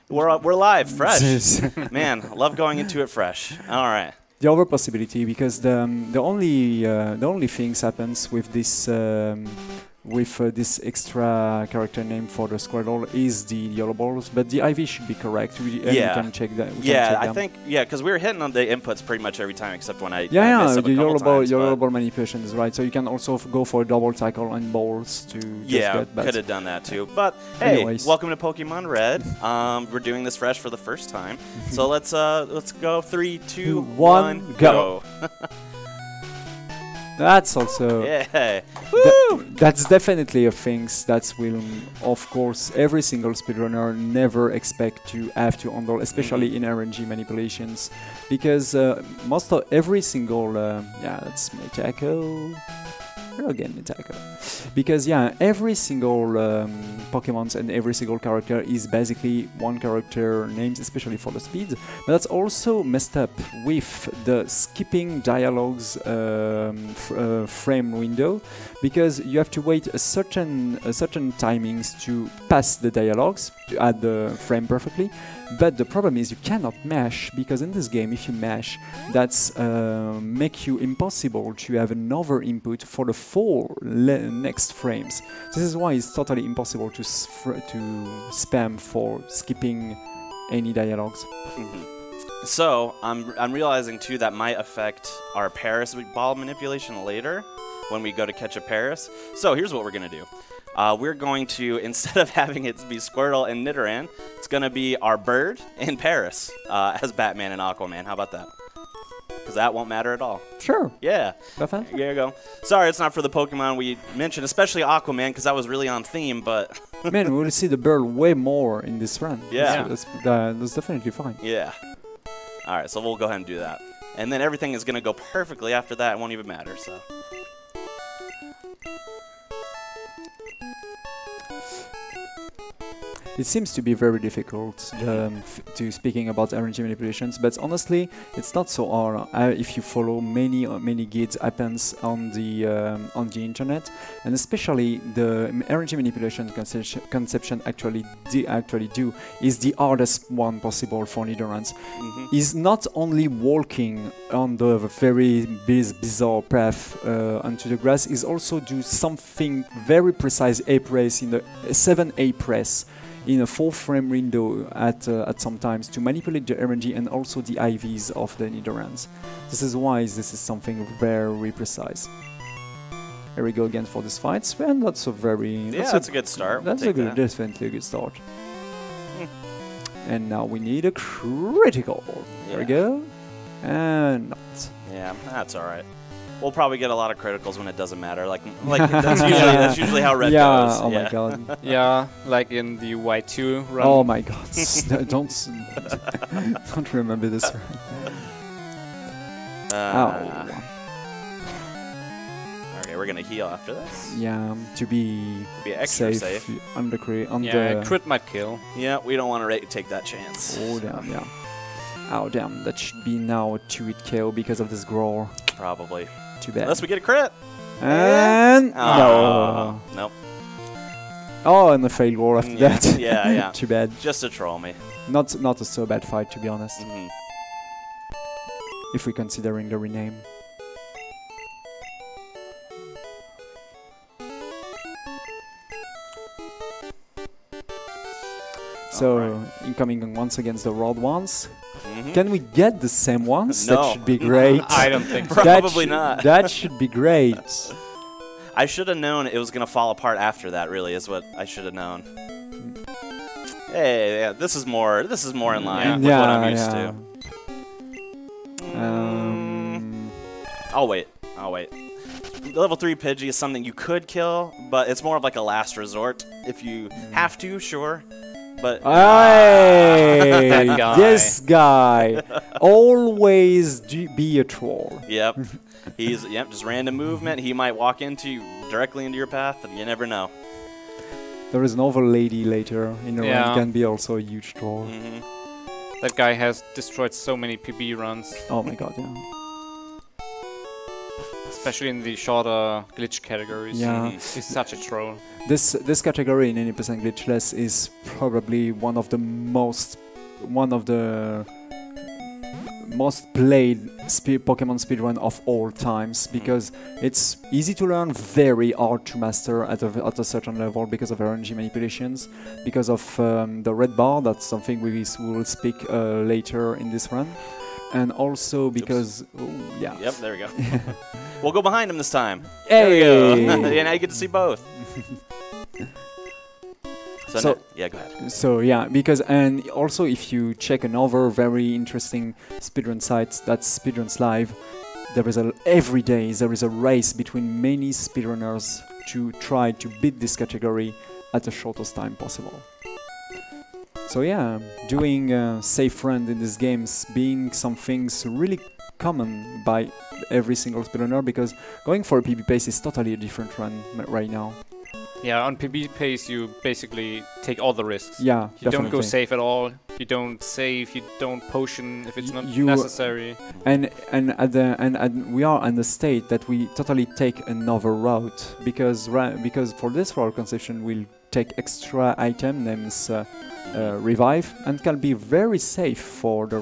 We're live, fresh. Man, love going into it fresh. All right. The other possibility, because the only things happens with this this extra character name for the Squirtle is the yellow balls, but the IV should be correct. We can check that. I think because we were hitting on the inputs pretty much every time except when I the yellow ball manipulation is right. So you can also go for a double tackle on balls to could have done that too. But hey, welcome to Pokemon Red. We're doing this fresh for the first time, so let's go 3, 2, 1, go. That's also that's definitely a thing that will, of course, every single speedrunner never expect to have to handle, especially in RNG manipulations, because most of every single let's tackle. Again, Mitaka. Because every single Pokemon and every single character is basically one character named, especially for the speed. But that's also messed up with the skipping dialogues frame window, because you have to wait a certain timings to pass the dialogues to add the frame perfectly. But the problem is you cannot mash, because in this game, if you mash, that's make you impossible to have another input for the 4 next frames. This is why it's totally impossible to spam for skipping any dialogues. So I'm realizing too that might affect our Paris ball manipulation later when we go to catch a Paris. So here's what we're gonna do. We're going to, instead of having it be Squirtle and Nidoran, it's going to be our bird in Paris as Batman and Aquaman. How about that? Because that won't matter at all. Sure. Yeah. There you go. Sorry, it's not for the Pokemon we mentioned, especially Aquaman, because that was really on theme, but... Man, we'll see the bird way more in this run. Yeah. That's definitely fine. Yeah. All right, so we'll go ahead and do that. And then everything is going to go perfectly after that. It won't even matter, so... It seems to be very difficult to speaking about RNG manipulations, but honestly, it's not so hard if you follow many guides happens on the internet, and especially the RNG manipulation conception actually do is the hardest one possible for Nidorans. Is not only walking on the very bizarre path onto the grass, is also do something very precise A press in the 7A press in a 4-frame window at some times to manipulate the RNG and also the IVs of the Nidorans. This is why this is something very precise. Here we go again for this fight, and that's a very... that's a good start. That's definitely a good start. And now we need a critical. There we go. And not. Yeah, that's alright. We'll probably get a lot of criticals when it doesn't matter. Like that's usually how Red goes. Oh my god. Yeah, like in the Y2 run. Oh my god. don't remember this run. Okay, we're gonna heal after this. Yeah, to be extra safe. On the crit might kill. Yeah, we don't want to take that chance. Oh damn, yeah. Oh damn, that should be now a 2-hit KO because of this growl. Probably. Too bad. Unless we get a crit. And no. Nope. Oh, and the failed war after that. Yeah. Too bad. Just to troll me. Not a so bad fight, to be honest. If we're considering the rename. So, incoming once against the rolled ones. Can we get the same ones? No. That should be great. I don't think so. Probably not. That should be great. I should have known it was going to fall apart after that, really, is what I should have known. Hey, yeah, this is more in line with what I'm used to. I'll wait. Level 3 Pidgey is something you could kill, but it's more of like a last resort. If you have to, sure. But that guy. This guy always be a troll. Yep. He's just random movement. He might walk directly into your path, and you never know. There is another lady later in the run can be also a huge troll. That guy has destroyed so many PB runs. Oh my god, yeah. Especially in the shorter glitch categories. Yeah. He's such a troll. This category in 80% glitchless is probably one of the most played Pokemon speedrun of all times, because it's easy to learn, very hard to master at a certain level because of RNG manipulations, because of the red bar. That's something we will speak later in this run, and also because yeah. Yep, there we go. We'll go behind him this time. Hey! There we go. And I get to see both. So yeah, go ahead. So yeah, because, and also if you check another very interesting speedrun site, that's Speedruns Live, every day there is a race between many speedrunners to try to beat this category at the shortest time possible. So yeah, doing safe run in these games being some things really common by every single speedrunner, because going for a PB pace is totally a different run right now. Yeah, on PB pace you basically take all the risks. Yeah, you don't go safe at all. You don't save. You don't potion if it's not necessary. And we are in the state that we totally take another route, because for this route conception we'll take extra item names revive, and can be very safe for the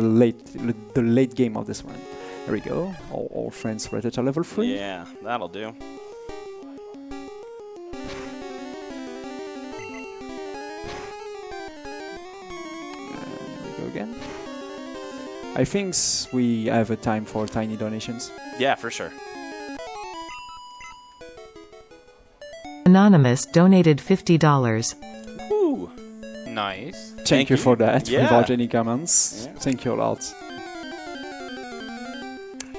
late game of this run. There we go. All friends rated at level 3. Yeah, that'll do. Again. I think we have a time for tiny donations. Yeah, for sure. Anonymous donated $50. Ooh, nice. Thank you for that. Yeah. Without any comments. Yeah. Thank you a lot.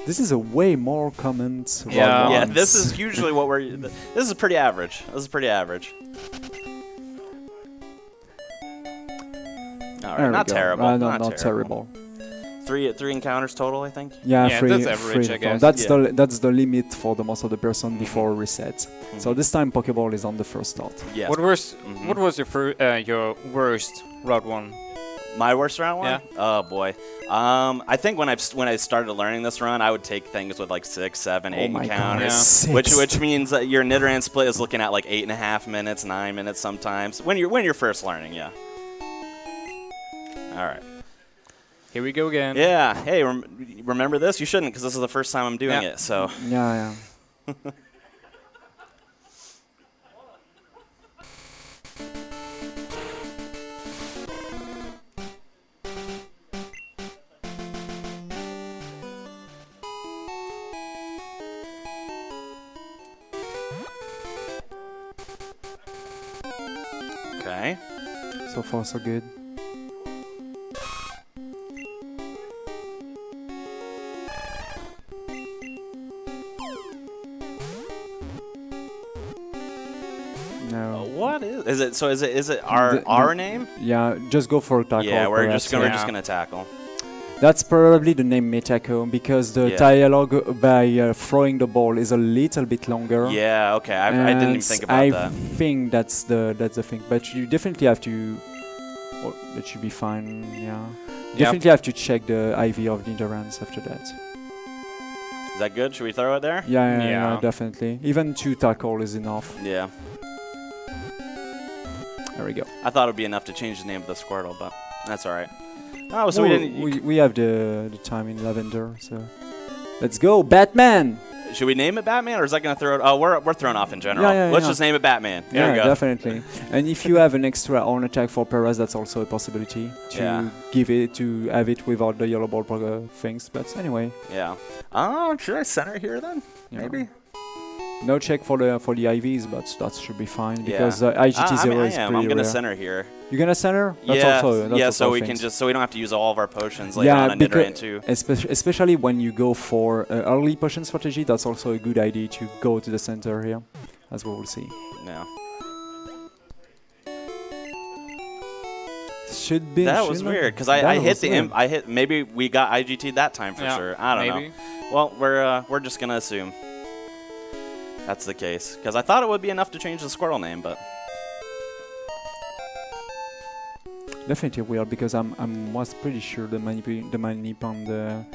This is a way more comments. Yeah, this is usually what we're. This is pretty average. This is pretty average. All right, not terrible. Not terrible. Three encounters total, I think. Yeah, that's average, I guess. That's the limit for the most of the person before reset. So this time Pokeball is on the first start. Yes. What was your worst Route 1? My worst Route 1? Yeah. Oh boy. I think when I started learning this run, I would take things with like 6, 7, 8 encounters, which means that your Nidoran split is looking at like 8.5 minutes, 9 minutes sometimes when you're first learning. Yeah. All right. Here we go again. Yeah. Hey, remember this? You shouldn't, because this is the first time I'm doing it. So. Yeah. Okay. So far, so good. No. What is it? So is it our name? Yeah, just go for tackle. Yeah, we're just gonna tackle. That's probably the name Metako, because the dialogue by throwing the ball is a little bit longer. Yeah, okay. I didn't even think about that. I think that's the thing, but you definitely have to. Or that should be fine. Yeah. Definitely have to check the IV of the Nidorans after that. Is that good? Should we throw it there? Yeah, definitely. Even 2 tackle is enough. Yeah. There we go. I thought it would be enough to change the name of the Squirtle, but that's all right. Oh, so we have the time in Lavender, so let's go, Batman! Should we name it Batman, or is that going to throw it? Oh, we're thrown off in general. Let's just name it Batman. There we go. Definitely. And if you have an extra on attack for Paras, that's also a possibility to have it without the yellow ball things. But anyway. Yeah. Should I center here then? Yeah. Maybe. No check for the IVs, but that should be fine because IGT 0 is pretty I'm gonna rare. Center here. You're gonna center? That's that's so we can so we don't have to use all of our potions later on a Nidoran too. Especially when you go for early potion strategy, that's also a good idea to go to the center here, as we will see. Yeah. Should be. That was weird because I hit maybe we got IGT that time for sure. I don't know. Well, we're just gonna assume that's the case because I thought it would be enough to change the Squirtle name, but. Definitely weird because I was pretty sure the manip on the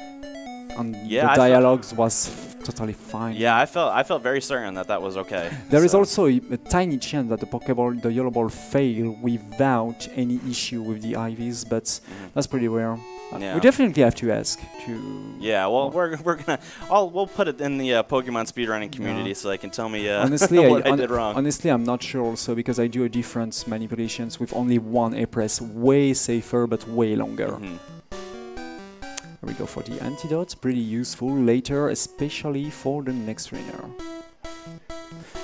and Yeah, the I dialogues was totally fine. Yeah, I felt very certain that that was okay. There is also a tiny chance that the Pokeball, the Yellow Ball, fail without any issue with the IVs, but that's pretty rare. Yeah. We definitely have to ask to. Yeah, well, we're gonna. We'll put it in the Pokemon speedrunning community so they can tell me honestly, what I did wrong. Honestly, I'm not sure also because I do a different manipulations with only one A-press, way safer but way longer. Here we go for the antidote, pretty useful later, especially for the next trainer.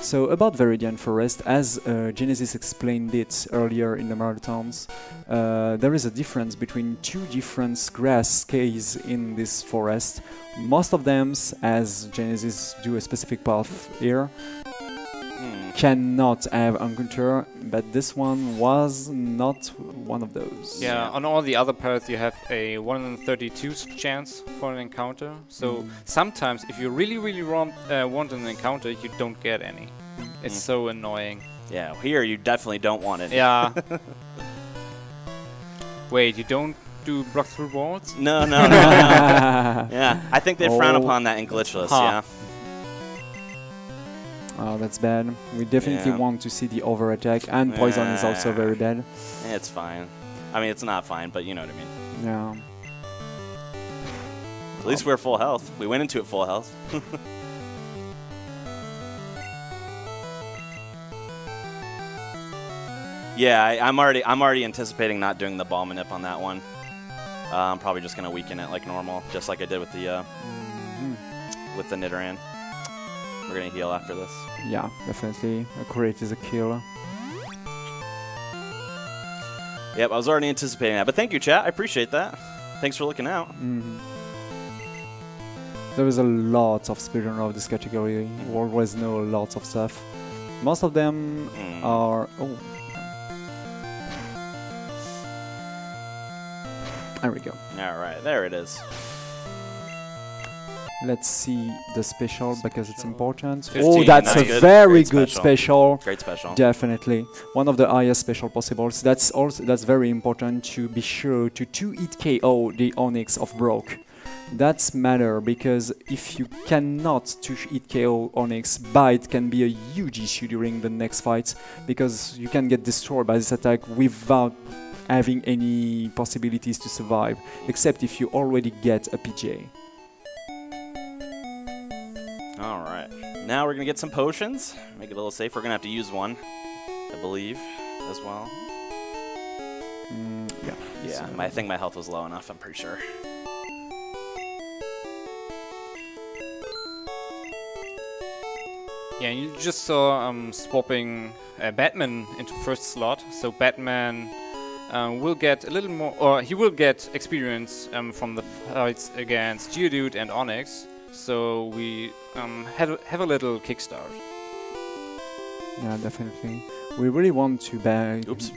So about Viridian Forest, as Genesis explained it earlier in the marathons, there is a difference between two different grass caves in this forest. Most of them, as Genesis do a specific path here, cannot have encounter, but this one was not one of those. Yeah, on all the other paths you have a 1 in 32 chance for an encounter. So sometimes if you really want an encounter, you don't get any. It's so annoying. Yeah, here you definitely don't want it. Yeah. Wait, you don't do block through walls? No. Yeah, I think they frown upon that in Glitchless, yeah. Oh, that's bad. We definitely want to see the over attack, and poison is also very bad. It's fine. I mean, it's not fine, but you know what I mean. Yeah. At least we're full health. We went into it full health. Yeah, I'm already anticipating not doing the ball manip on that one. I'm probably just gonna weaken it like normal, just like I did with the Nidoran. We're gonna heal after this. Yeah, definitely. A crit is a kill. Yep, I was already anticipating that. But thank you, chat. I appreciate that. Thanks for looking out. There is a lot of speedrunner of this category. You always know lots of stuff. Most of them are... Oh. There we go. All right, there it is. Let's see the special because it's important. 15, Oh, that's a good. very Great good special. Great special. Definitely. One of the highest special possibles. That's very important to be sure to 2-hit KO the Onyx of Brock. That's matter because if you cannot 2-hit KO Onyx, bite can be a huge issue during the next fight because you can get destroyed by this attack without having any possibilities to survive, except if you already get a PJ. Alright, now we're going to get some potions, make it a little safe. We're going to have to use one, I believe, as well. Yeah, I think my health was low enough, I'm pretty sure. Yeah, you just saw swapping Batman into first slot, so Batman will get a little more, or he will get experience from the fights against Geodude and Onyx. So we have a little kickstart. Yeah, definitely. We really want to Oops.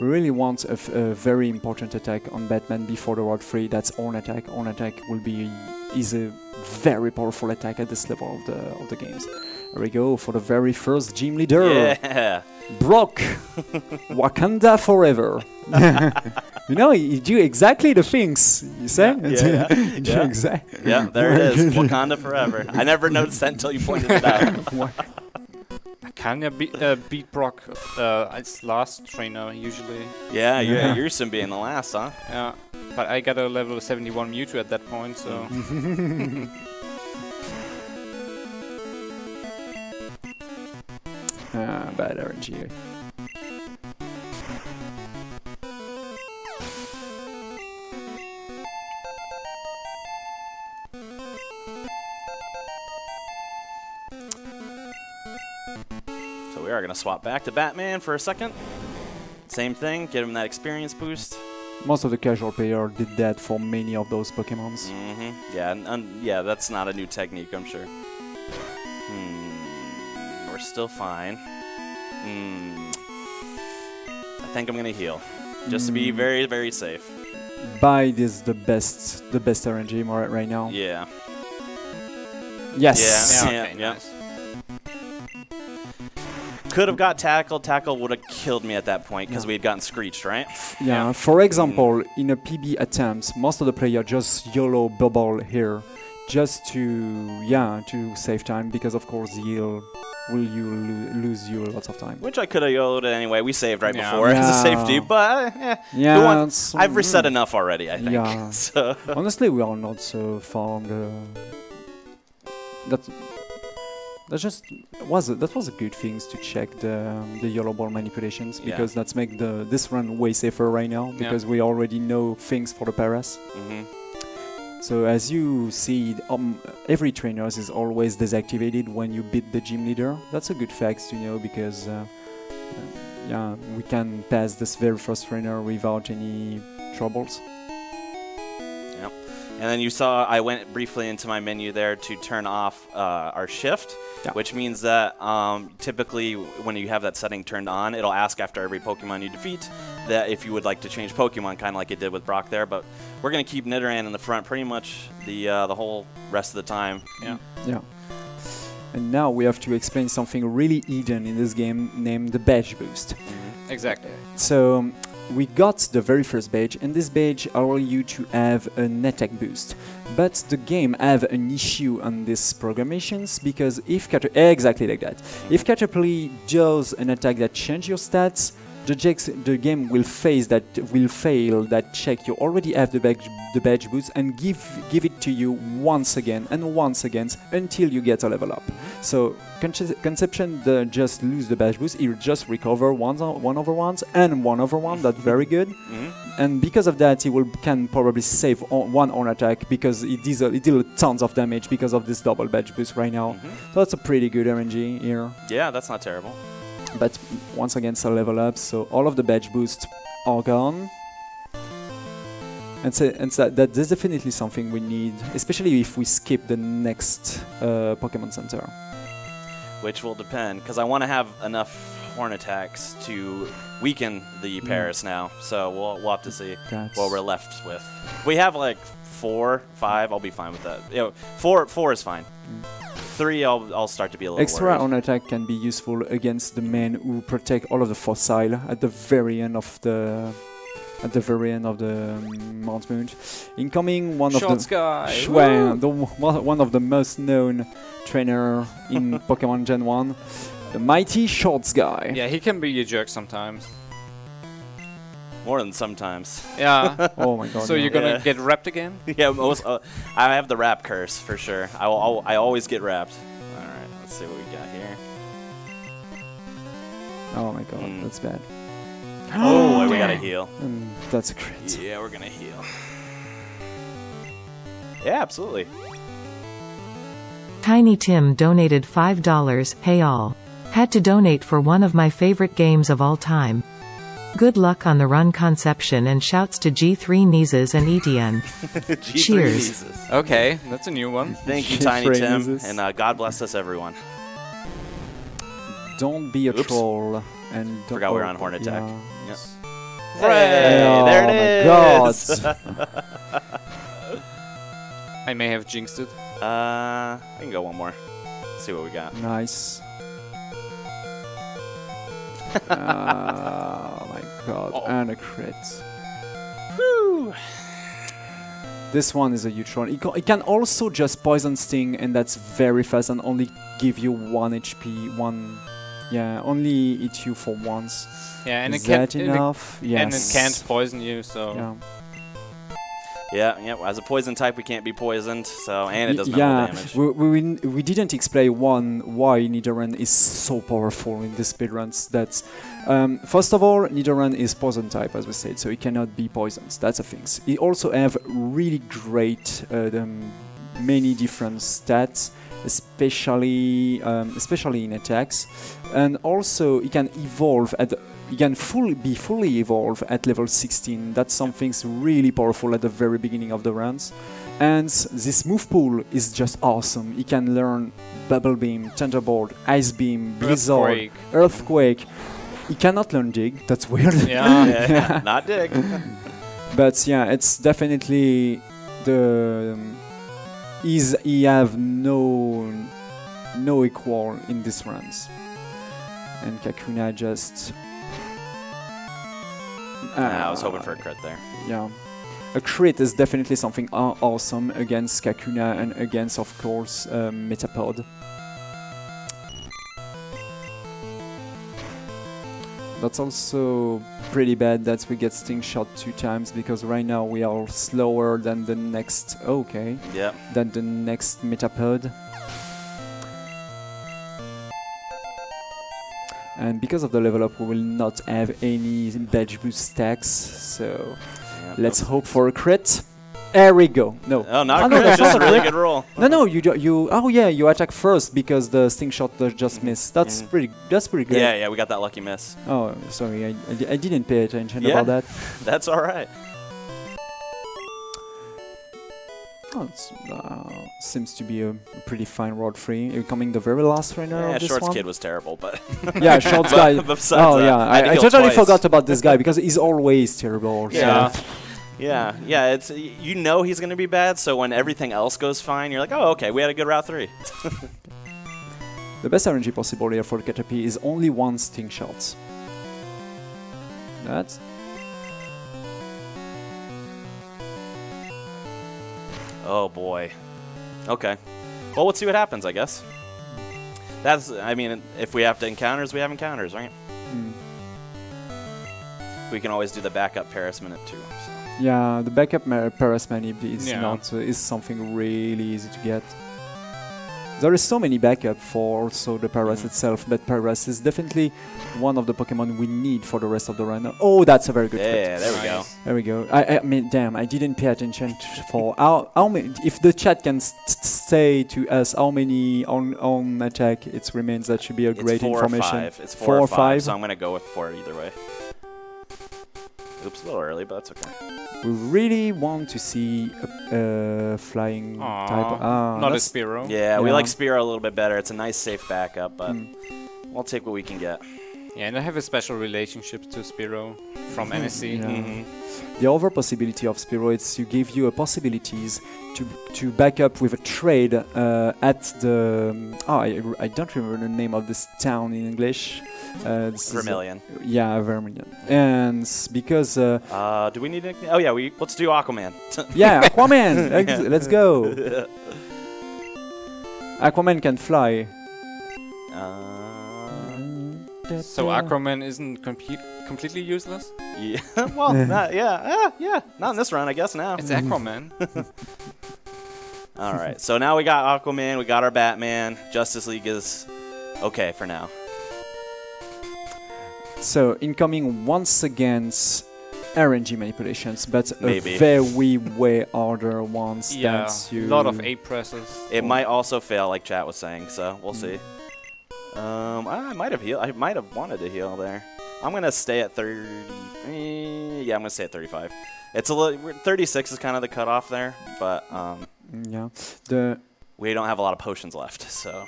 we really want a very important attack on Batman before the Road 3. That's Horn Attack. Horn Attack is a very powerful attack at this level of the games. There we go for the very first gym leader. Yeah. Brock, Wakanda forever. You know, you do exactly the things you say. Yeah. Yeah, there it is. Wakanda forever. I never noticed that until you pointed it out. Can you beat Brock as last trainer usually? Yeah, you're used to being the last, huh? Yeah, but I got a level 71 Mewtwo at that point, so. Bad RNG. So we are going to swap back to Batman for a second. Same thing, give him that experience boost. Most of the casual player did that for many of those Pokemons. Yeah, yeah, that's not a new technique, I'm sure. We're still fine. I think I'm gonna heal, just to be very, very safe. Bide is the best RNG right now. Yeah. Yes. Yeah. Okay, Yeah. nice. Could have got tackle. Tackle would have killed me at that point because we had gotten screeched, right? Yeah. For example, in a PB attempt, most of the players just YOLO bubble here, just to save time, because of course he'll lose you lots of time. Which I could have YOLO'd anyway. We saved right before as a safety, but I've reset enough already, I think. Yeah. So honestly, we are not so far on the. That was a good thing to check the yellow ball manipulations, because that's make this run way safer right now, because we already know things for the Paras. So as you see, every trainer is always deactivated when you beat the gym leader. That's a good fact to know, because we can pass this very first trainer without any troubles. Yep. And then you saw I went briefly into my menu there to turn off our shift, which means that typically when you have that setting turned on, it'll ask after every Pokemon you defeat that if you would like to change Pokemon, kind of like it did with Brock there. But we're going to keep Nidoran in the front pretty much the whole rest of the time. Yeah. And now we have to explain something really hidden in this game named the badge boost. Exactly. So we got the very first badge, and this badge allows you to have an attack boost. But the game have an issue on these programations, because if exactly like that, if Caterpillar does an attack that changes your stats, the game will fail that check. You already have the badge boost and give it to you once again and once again until you get a level up. So Conception just lose the badge boost. He'll just recover one over ones and 1 over 1. That's very good. And because of that, he can probably save one on attack, because it deals tons of damage because of this double badge boost right now. So that's a pretty good RNG here. Yeah, that's not terrible. But once again, it's a level up, so all of the badge boosts are gone. And so that's definitely something we need, especially if we skip the next Pokemon Center. Which will depend, because I want to have enough horn attacks to weaken the Paras now. So we'll have to see what we're left with. We have like 4, 5. I'll be fine with that. You know, 4 is fine. 3, I'll start to be a little Extra worried. on attack can be useful against the men who protect all of the fossil at the very end of the Mount Moon. Incoming one of one of the most known trainer in Pokemon Gen 1, the mighty Shorts guy. Yeah, he can be a jerk sometimes. More than sometimes. Yeah. Oh my god. So you're gonna get wrapped again? Yeah, I have the wrap curse for sure. I always get wrapped. All right, let's see what we got here. Oh my god, that's bad. Oh, we gotta heal. That's a crit. Yeah, we're gonna heal. Yeah, absolutely. Tiny Tim donated $5. Hey all. Had to donate for one of my favorite games of all time. Good luck on the run, Conception, and shouts to G3neziz and Ætienne. Cheers. Okay, that's a new one. Thank you, Tiny Tim, and God bless us, everyone. Don't be a troll. And forgot we were on horn attack. Yeah. Hey, there it is! God. I may have jinxed it. I can go one more. Let's see what we got. Nice. Oh my god, and a crit. Woo! This one is a huge one. It can also just poison sting, and that's very fast and only give you 1 HP, only hit you for once. Yeah, and is it can't that enough? Yes. And it can't poison you, so Yeah, as a poison type we can't be poisoned, so and it does mental damage. We didn't explain why Nidoran is so powerful in the speedruns. That's first of all, Nidoran is poison type, as we said, so it cannot be poisoned. That's a thing. It also have really great many different stats, especially in attacks, and also it can evolve at. You can be fully evolved at level 16. That's something really powerful at the very beginning of the runs. And this move pool is just awesome. You can learn Bubble Beam, Thunderbolt, Ice Beam, Blizzard, Earthquake. You cannot learn Dig. That's weird. Yeah, not Dig. But yeah, it's definitely he have no equal in these runs. And Kakuna just... I was hoping for a crit there. Yeah. A crit is definitely something awesome against Kakuna and against, of course, Metapod. That's also pretty bad that we get Sting Shot 2 times, because right now we are slower than the next... Okay. Yep. Than the next Metapod. And because of the level up, we will not have any badge boost stacks, so let's hope for a crit. There we go. No. Oh, not a crit. It's just a really good roll. No, you. Oh yeah, you attack first because the Sting Shot just missed. That's pretty good. Yeah, we got that lucky miss. Oh, sorry, I didn't pay attention about that. That's all right. Oh, it seems to be a pretty fine Rod 3. You're coming the very last runner of this Short's one? kid was terrible, but... Yeah, Short's guy... I totally forgot about this guy, because he's always terrible. Yeah. Yeah, it's you know he's going to be bad, so when everything else goes fine, you're like, oh, okay, we had a good Route 3. The best RNG possible here for the Caterpie is only one Sting Shot. That's... Oh boy. Okay. Well, let's see what happens, I guess. I mean, if we have to encounters, we have encounters, right? We can always do the backup Paris minute too. So. Yeah, the backup Paris manip is something really easy to get. There is so many backup for also the Paras itself, but Paras is definitely one of the Pokemon we need for the rest of the run. Oh, that's a very good Yeah, there we go. There we go. I mean, damn, I didn't pay attention for how many. If the chat can say to us how many on attack it remains, that should be a great information. It's 4 or 5, so I'm gonna go with 4 either way. Oops, a little early, but that's okay. We really want to see a flying type. Not a Spearow. Yeah, we like Spearow a little bit better. It's a nice, safe backup, but we'll take what we can get. Yeah, and I have a special relationship to Spearow from NSC. Yeah. The other possibility of Spearow is to give you a possibilities to back up with a trade at the... I don't remember the name of this town in English. Vermilion. Yeah, Vermilion. And because... do we need a... Oh yeah, let's do Aquaman. Yeah, Aquaman! Let's go! Aquaman can fly. So Aquaman isn't completely useless? Yeah, well, not in this run, I guess now. It's Aquaman. All right, so now we got Aquaman, we got our Batman. Justice League is okay for now. So incoming once again RNG manipulations, but maybe. A very way harder ones. Yeah, a lot of A presses. It might also fail, like chat was saying, so we'll see. I might have healed. I might have wanted to heal there. I'm gonna stay at 30. Yeah, I'm gonna stay at 35. It's a little. 36 is kind of the cutoff there, but yeah, we don't have a lot of potions left, so.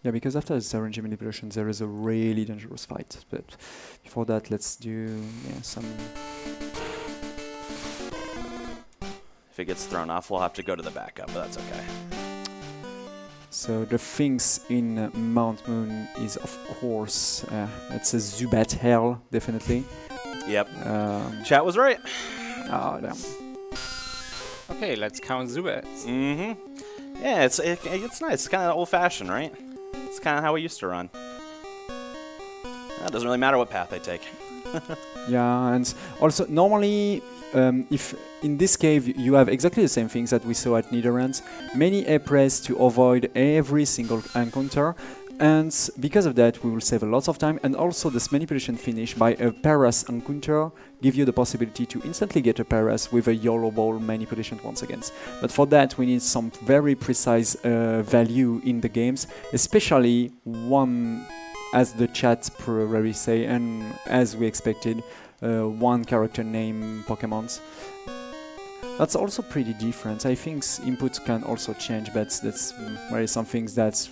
Yeah, because after this RNG manipulation, there is a really dangerous fight. But before that, let's do some. If it gets thrown off, we'll have to go to the backup, but that's okay. So the things in Mount Moon is, of course, it's a Zubat hell, definitely. Yep. Chat was right. Oh, damn. Okay, let's count Zubats. Yeah, it's nice. It's kind of old-fashioned, right? It's kind of how we used to run. It doesn't really matter what path I take. Yeah, and also normally, if in this cave you have exactly the same things that we saw at Nidoran's, many A-press to avoid every single encounter, and because of that we will save a lot of time, and also this manipulation finish by a Paras encounter give you the possibility to instantly get a Paras with a YOLO ball manipulation once again. But for that we need some very precise value in the games, especially one, as the chat probably say, and as we expected, one character name Pokemons. That's also pretty different. I think input can also change, but that's very some things that,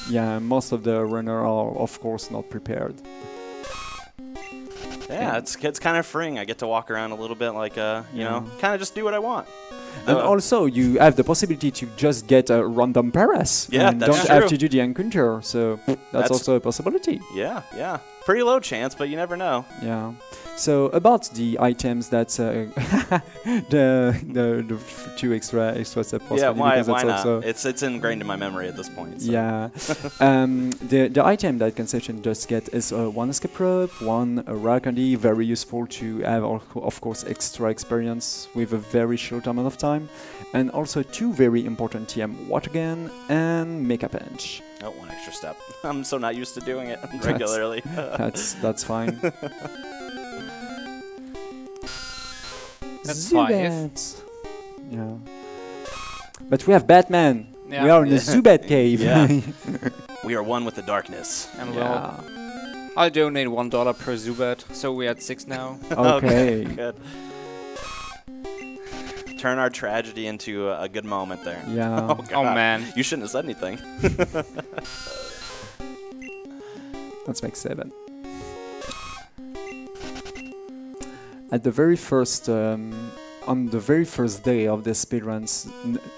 yeah, most of the runner are of course not prepared. Yeah, it's kind of freeing. I get to walk around a little bit like, you know, kind of just do what I want. And also, you have the possibility to just get a random Paras. Yeah, and that's don't true. have to do the encounter. So that's also a possibility. Yeah, yeah. Pretty low chance, but you never know. Yeah. So about the items, that's the two extra step possibility. Yeah, why because not? Also It's ingrained in my memory at this point. So. yeah. The item that concession just get is one escape rope, one rare candy, very useful to have, of course, extra experience with a very short amount of time, and also two very important TM, water gun and mecha punch. Oh, one extra step. I'm so not used to doing it regularly. That's fine. That's five. Zubats. Yeah. But we have Batman. Yeah. We are in the Zubat cave. Yeah. We are one with the darkness. And Yeah. well, I donate $1 per Zubat, so we're at 6 now. Okay. Good. Turn our tragedy into a good moment there. Yeah. Oh, God. Oh man. You shouldn't have said anything. Let's make 7. At the very first, on the very first day of the speedruns,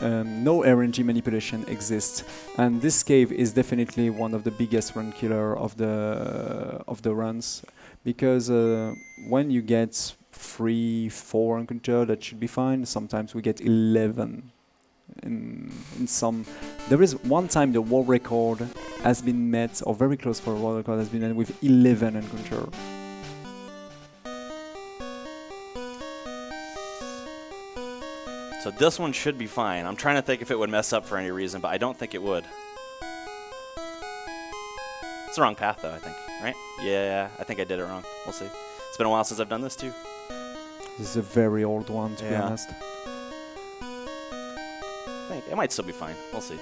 no RNG manipulation exists, and this cave is definitely one of the biggest run killer of the runs, because when you get 3, 4 encounter, that should be fine. Sometimes we get 11. In some, there is one time the world record has been met, or very close for a world record has been met with 11 encounter. So this one should be fine. I'm trying to think if it would mess up for any reason, but I don't think it would. It's the wrong path, though, I think, right? Yeah, I think I did it wrong. We'll see. It's been a while since I've done this, too. This is a very old one, to be honest. I think it might still be fine. We'll see.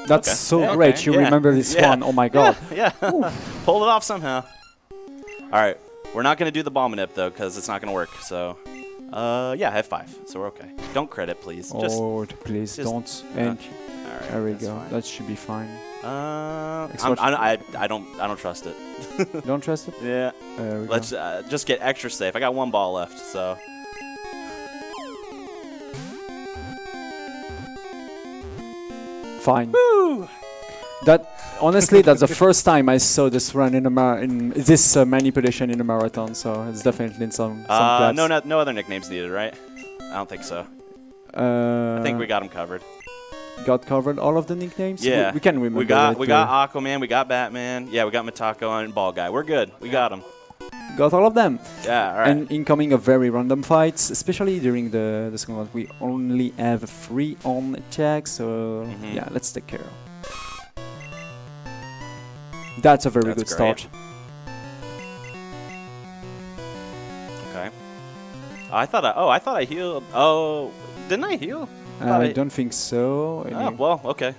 That's Okay. so Yeah, great. okay. You Yeah. remember this Yeah. one. Oh my god. Yeah. Pulled it off somehow. All right. We're not going to do the bomb nip, though, because it's not going to work. So, yeah, I have 5. So we're okay. Don't credit, please. Oh, please just- don't. And All right. there we that's go. fine. That should be fine. I don't trust it. Don't trust it? Yeah. There we Let's go. just get extra safe. I got 1 ball left, so. Fine. Woo! That honestly, that's the first time I saw this run in this manipulation in a marathon. So it's definitely in some class. No other nicknames needed, right? I don't think so. I think we got them covered. Got covered all of the nicknames. Yeah, we can remember. We got Aquaman, we got Batman. Yeah, we got Mitako and Ball Guy. We're good. We got them. Got all of them. Yeah, all right. And incoming of very random fights, especially during the second one, we only have 3 on attack. So yeah, let's take care. That's a very good great. start. Okay. I thought I healed. Oh, didn't I heal? I don't think so. Oh, well, okay.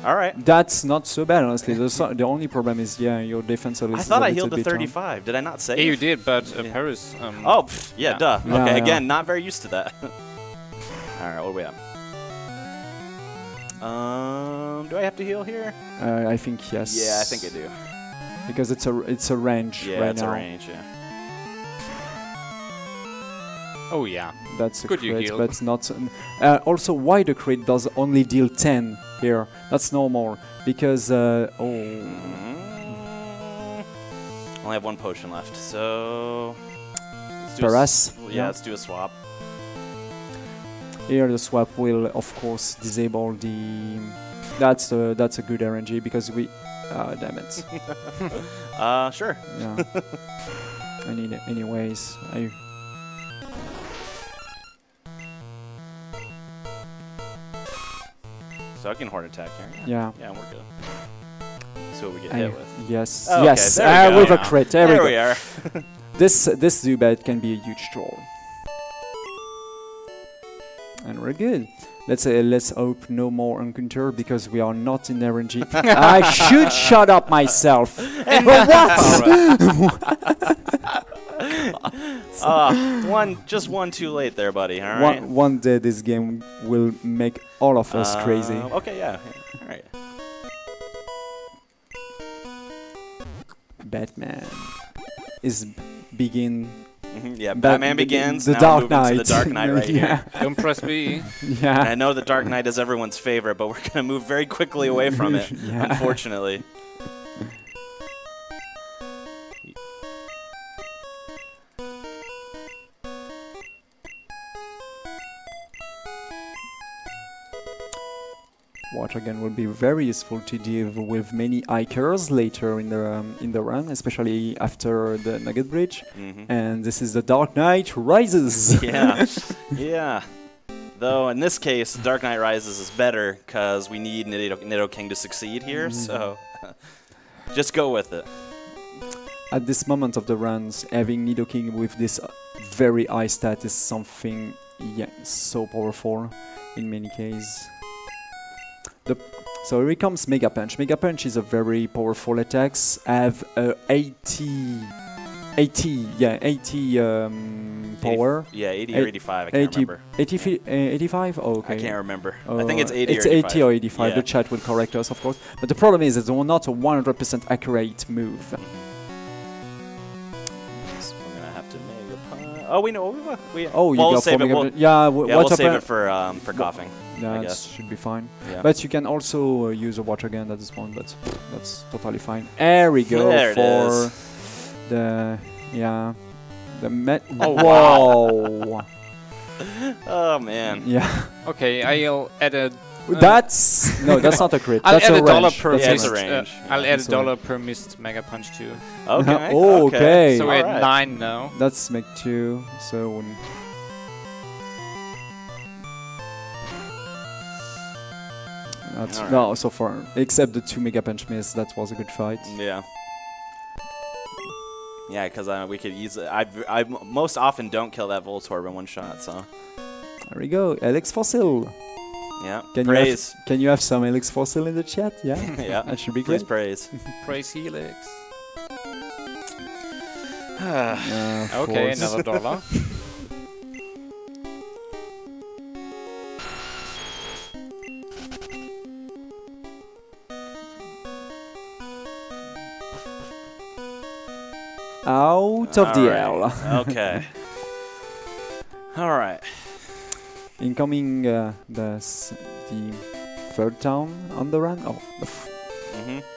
All right. That's not so bad, honestly. The only problem is, yeah, your defense is I thought I a healed little to bit 35. Did I not say? Yeah, you did, but Paris. Oh, pff, yeah, duh. Yeah, Okay, yeah. again, not very used to that. All right, what do we have? Do I have to heal here? I think yes. Yeah, I think I do. Because it's a range Yeah, right it's now. a range. Yeah. Oh yeah. That's a Good you crit, heal. but not. Also, why the crit does only deal 10 here? That's normal because Only have 1 potion left, so. Let's do a Paras. yeah, let's do a swap. Here the swap will of course disable the. That's a good RNG because we. Damn it. Sure. Yeah. Anyways, So I can horde attack here. yeah. Yeah, we're good. See what we get hit with. Yes. Oh, yes. okay, there we go. With a crit. There we go. are. This Zubat can be a huge troll. And we're good. Let's hope no more encounter because we are not in RNG. I should shut up myself. What? Just one too late there, buddy. All right. One day this game will make all of us crazy. Okay, yeah. All right. Batman is begin. Yeah, Batman Begins. The now Dark moving Knight. to the Dark Knight right here. Don't press B. Yeah. I know the Dark Knight is everyone's favorite, but we're going to move very quickly away from it, Yeah. unfortunately. Water gun will be very useful to deal with many hikers later in the run, especially after the Nugget Bridge. And this is the Dark Knight Rises. Yeah, yeah. Though in this case, Dark Knight Rises is better because we need Nidoking to succeed here. So just go with it. At this moment of the runs, having Nidoking with this very high stat is something, so powerful in many cases. So here comes Mega Punch. Mega Punch is a very powerful attacks. Have 80 power. 80 or 85. I can't remember. 85? Oh, okay. I can't remember. I think it's 80 it's or 85. 80 or 85. Yeah. The chat will correct us, of course. But the problem is it's not a 100% accurate move. So we're gonna have to Mega Punch. Oh, we know. We'll save it. We'll save it for coughing. Yeah, that should be fine. Yeah. But you can also use a water gun at this point, but that's totally fine. There we go there for the Oh, wow. Oh man. Yeah. Okay, I'll add a. That's that's not a crit. I'll that's add a a dollar range. per That's Yeah, it's missed. a range. I'll add That's a a dollar per missed Mega Punch too. Okay. Oh, okay. So we're at Alright. 9 now. That's make 2. So that's Alright. no so far except the 2 Mega Punch miss. That was a good fight. Yeah. Yeah, because we could use it. I most often don't kill that Voltorb in one shot, so. There we go. Alex Fossil. Yeah. Praise. Can you have some Alex Fossil in the chat? Yeah. Yeah. That should be Please great. praise. Praise Helix. Of Okay, course. another dollar. Out of the L. Okay. All right. Incoming the third town on the run. Oh,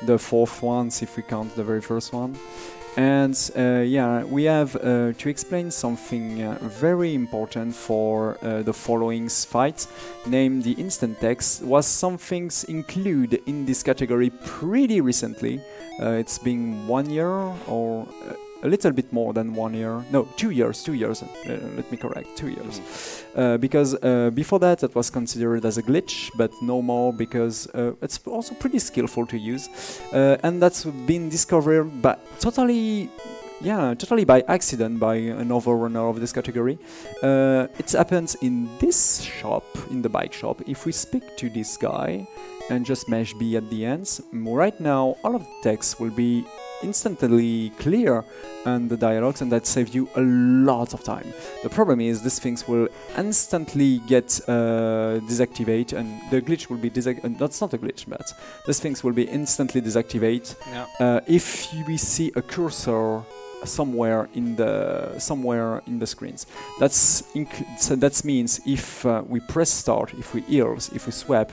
the fourth one, if we count the very first one. And we have to explain something very important for the following fight, named the instant text. Was some things included in this category pretty recently. It's been 1 year or a little bit more than 1 year. No, 2 years. 2 years. Let me correct. 2 years. Because before that, it was considered as a glitch, but no more because it's also pretty skillful to use, and that's been discovered by totally by accident by another runner of this category. It happens in this shop, in the bike shop. If we speak to this guy and just mash B at the ends, right now all of the text will be instantly clear and the dialogues, and that saves you a lot of time. The problem is these things will instantly get deactivated, and the glitch will be that's not a glitch, but these things will be instantly deactivated if we see a cursor somewhere in the screens. That means if we press start, if we heals, if we swap,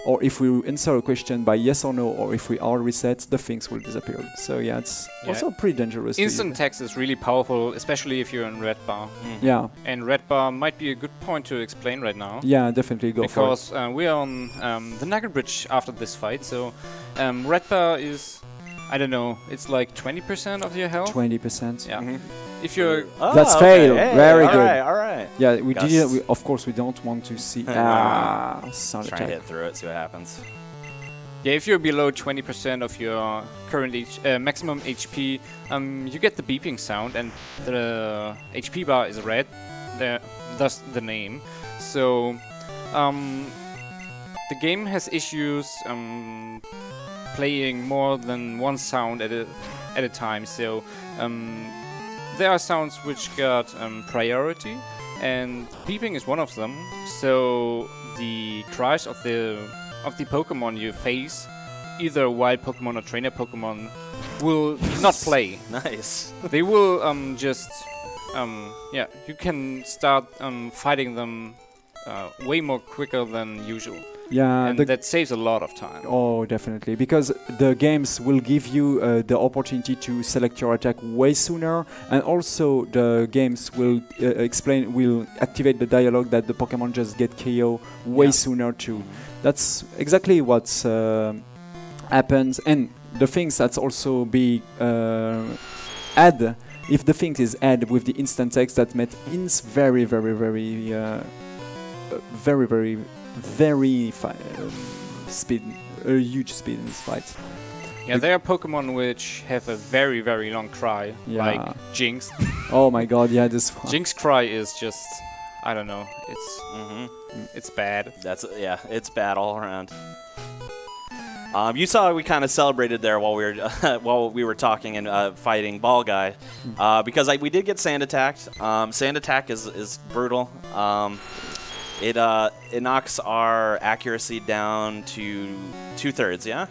or if we answer a question by yes or no, or if we are reset, the things will disappear. So yeah, it's also pretty dangerous. Instant text is really powerful, especially if you're in red bar. Yeah. And red bar might be a good point to explain right now. Yeah, definitely go for it. Because we are on the Nugget Bridge after this fight, so red bar is, I don't know, it's like 20% of your health. 20%. Yeah. If you're that's fail. Hey, very good. All right. Yeah, of course we don't want to see sound Try to attack. hit through it, see what happens. Yeah, if you're below 20% of your current maximum HP, you get the beeping sound, and the HP bar is red. Thus the name. So the game has issues playing more than one sound at a time. So there are sounds which got priority, and beeping is one of them. So the cries of the Pokemon you face, either wild Pokemon or trainer Pokemon, will not play. Nice. They will just yeah. You can start fighting them way more quicker than usual. Yeah, and that saves a lot of time. Oh, definitely, because the games will give you the opportunity to select your attack way sooner, and also the games will will activate the dialogue that the Pokemon just get KO way sooner too. That's exactly what happens, and the things that's also be add. If the thing is add with the instant text, that made ins very speed, huge speed in this fight. Yeah, there are Pokemon which have a very long cry, like Jinx. Oh my god, yeah, this one. Jinx cry is just, I don't know, it's bad. That's it's bad all around. You saw we kind of celebrated there while we were talking and fighting Ball Guy, because we did get Sand attacked. Sand attack is brutal. It knocks our accuracy down to 2/3, yeah?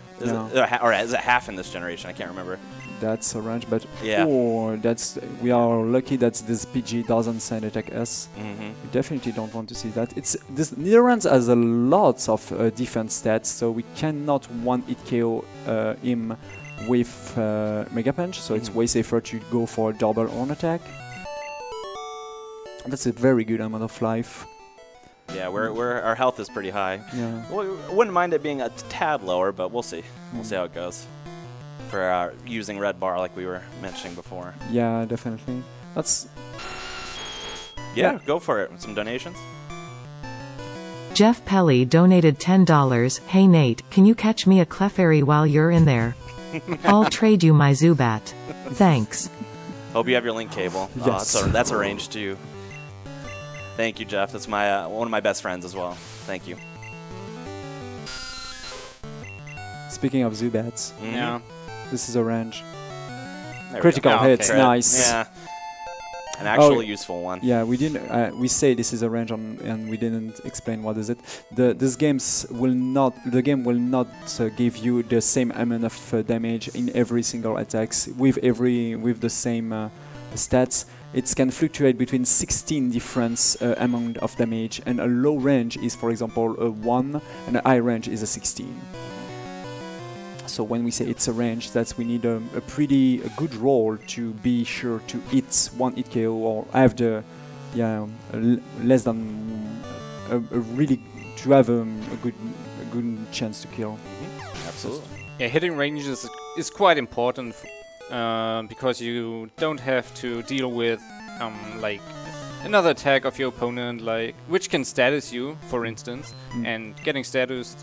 Or is it half in this generation? I can't remember. That's orange, but yeah. We are lucky that this PG doesn't send attack us. We definitely don't want to see that. This Nidoran has a lot of defense stats, so we cannot one-hit KO him with Mega Punch, so it's way safer to go for a double on attack. That's a very good amount of life. Yeah, our health is pretty high. Yeah. Well, wouldn't mind it being a tad lower, but we'll see. We'll see how it goes. For using Red Bar, like we were mentioning before. Yeah, definitely. That's. Yeah, go for it. Some donations. Jeff Pelly donated $10. Hey Nate, can you catch me a Clefairy while you're in there? I'll trade you my Zubat. Thanks. Hope you have your link cable. Yes. That's arranged too. Thank you, Jeff. That's my one of my best friends as well. Thank you. Speaking of Zubats, yeah, this is orange. Critical hits, nice. Yeah, an actually useful one. Yeah, we didn't. We say this is orange, and we didn't explain what is it. The game will not give you the same amount of damage in every single attacks with the same stats. It can fluctuate between 16 different amount of damage, and a low range is, for example, a 1, and a high range is a 16. So when we say it's a range, that's we need a pretty good roll to be sure to hit one hit KO or have the less than really to have a good chance to kill. Absolutely. Yeah, hitting range is quite important. Because you don't have to deal with like another attack of your opponent, like which can status you, for instance, and getting status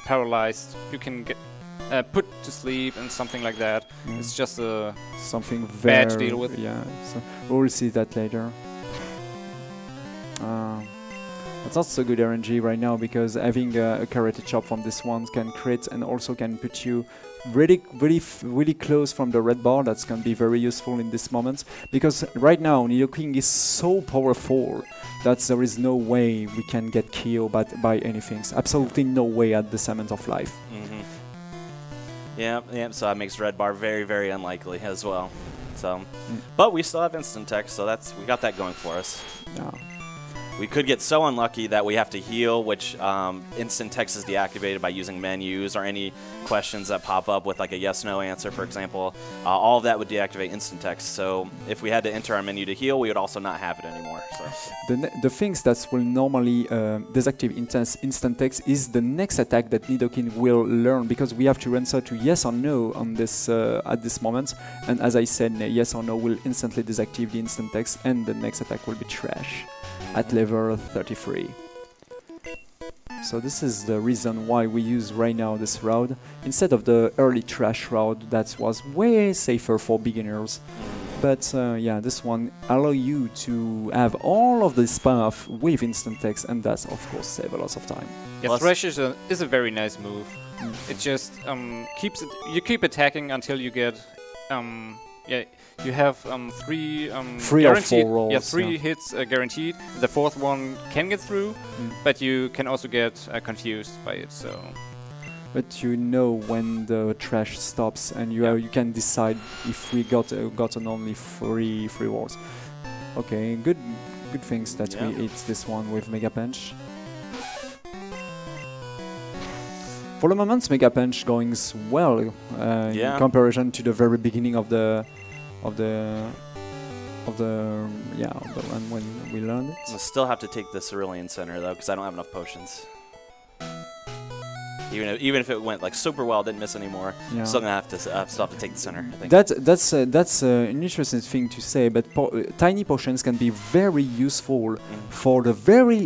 paralyzed, you can get put to sleep and something like that. It's just something bad to deal with. Yeah, so we'll see that later. It's not so good RNG right now because having a Karate Chop from this one can crit and also can put you really close from the red bar. That's going to be very useful in this moment because right now Nidoking is so powerful that there is no way we can get KO by anything. Absolutely no way at this amount of life. Yeah, so that makes red bar very unlikely as well. So, but we still have instant text, so we got that going for us. Yeah. We could get so unlucky that we have to heal, which instant text is deactivated by using menus or any questions that pop up with like a yes/no answer, for example. All of that would deactivate instant text. So if we had to enter our menu to heal, we would also not have it anymore. So the things that will normally deactivate instant text is the next attack that Nidoking will learn, because we have to answer to yes or no on this at this moment. And as I said, yes or no will instantly deactivate the instant text, and the next attack will be trash at level 33. So this is the reason why we use right now this route instead of the early trash route that was way safer for beginners. But yeah, this one allows you to have all of this path with instant text, and that's of course save a lot of time. Yeah, Thresh is a very nice move. It just keeps it. You keep attacking until you get you have three guaranteed, or 4 rolls. Yeah, 3 hits guaranteed. The 4th one can get through, but you can also get confused by it. So but you know when the trash stops, and you can decide if we gotten only three wars. Okay, good things that we ate this one with Mega Punch. For the moment, Mega Punch going well in comparison to the very beginning of the run when we learned it. I'll still have to take the Cerulean Center though, because I don't have enough potions. Even if it went like super well, didn't miss anymore. I'm still gonna have to still have to take the center. I think. That's an interesting thing to say, but tiny potions can be very useful for the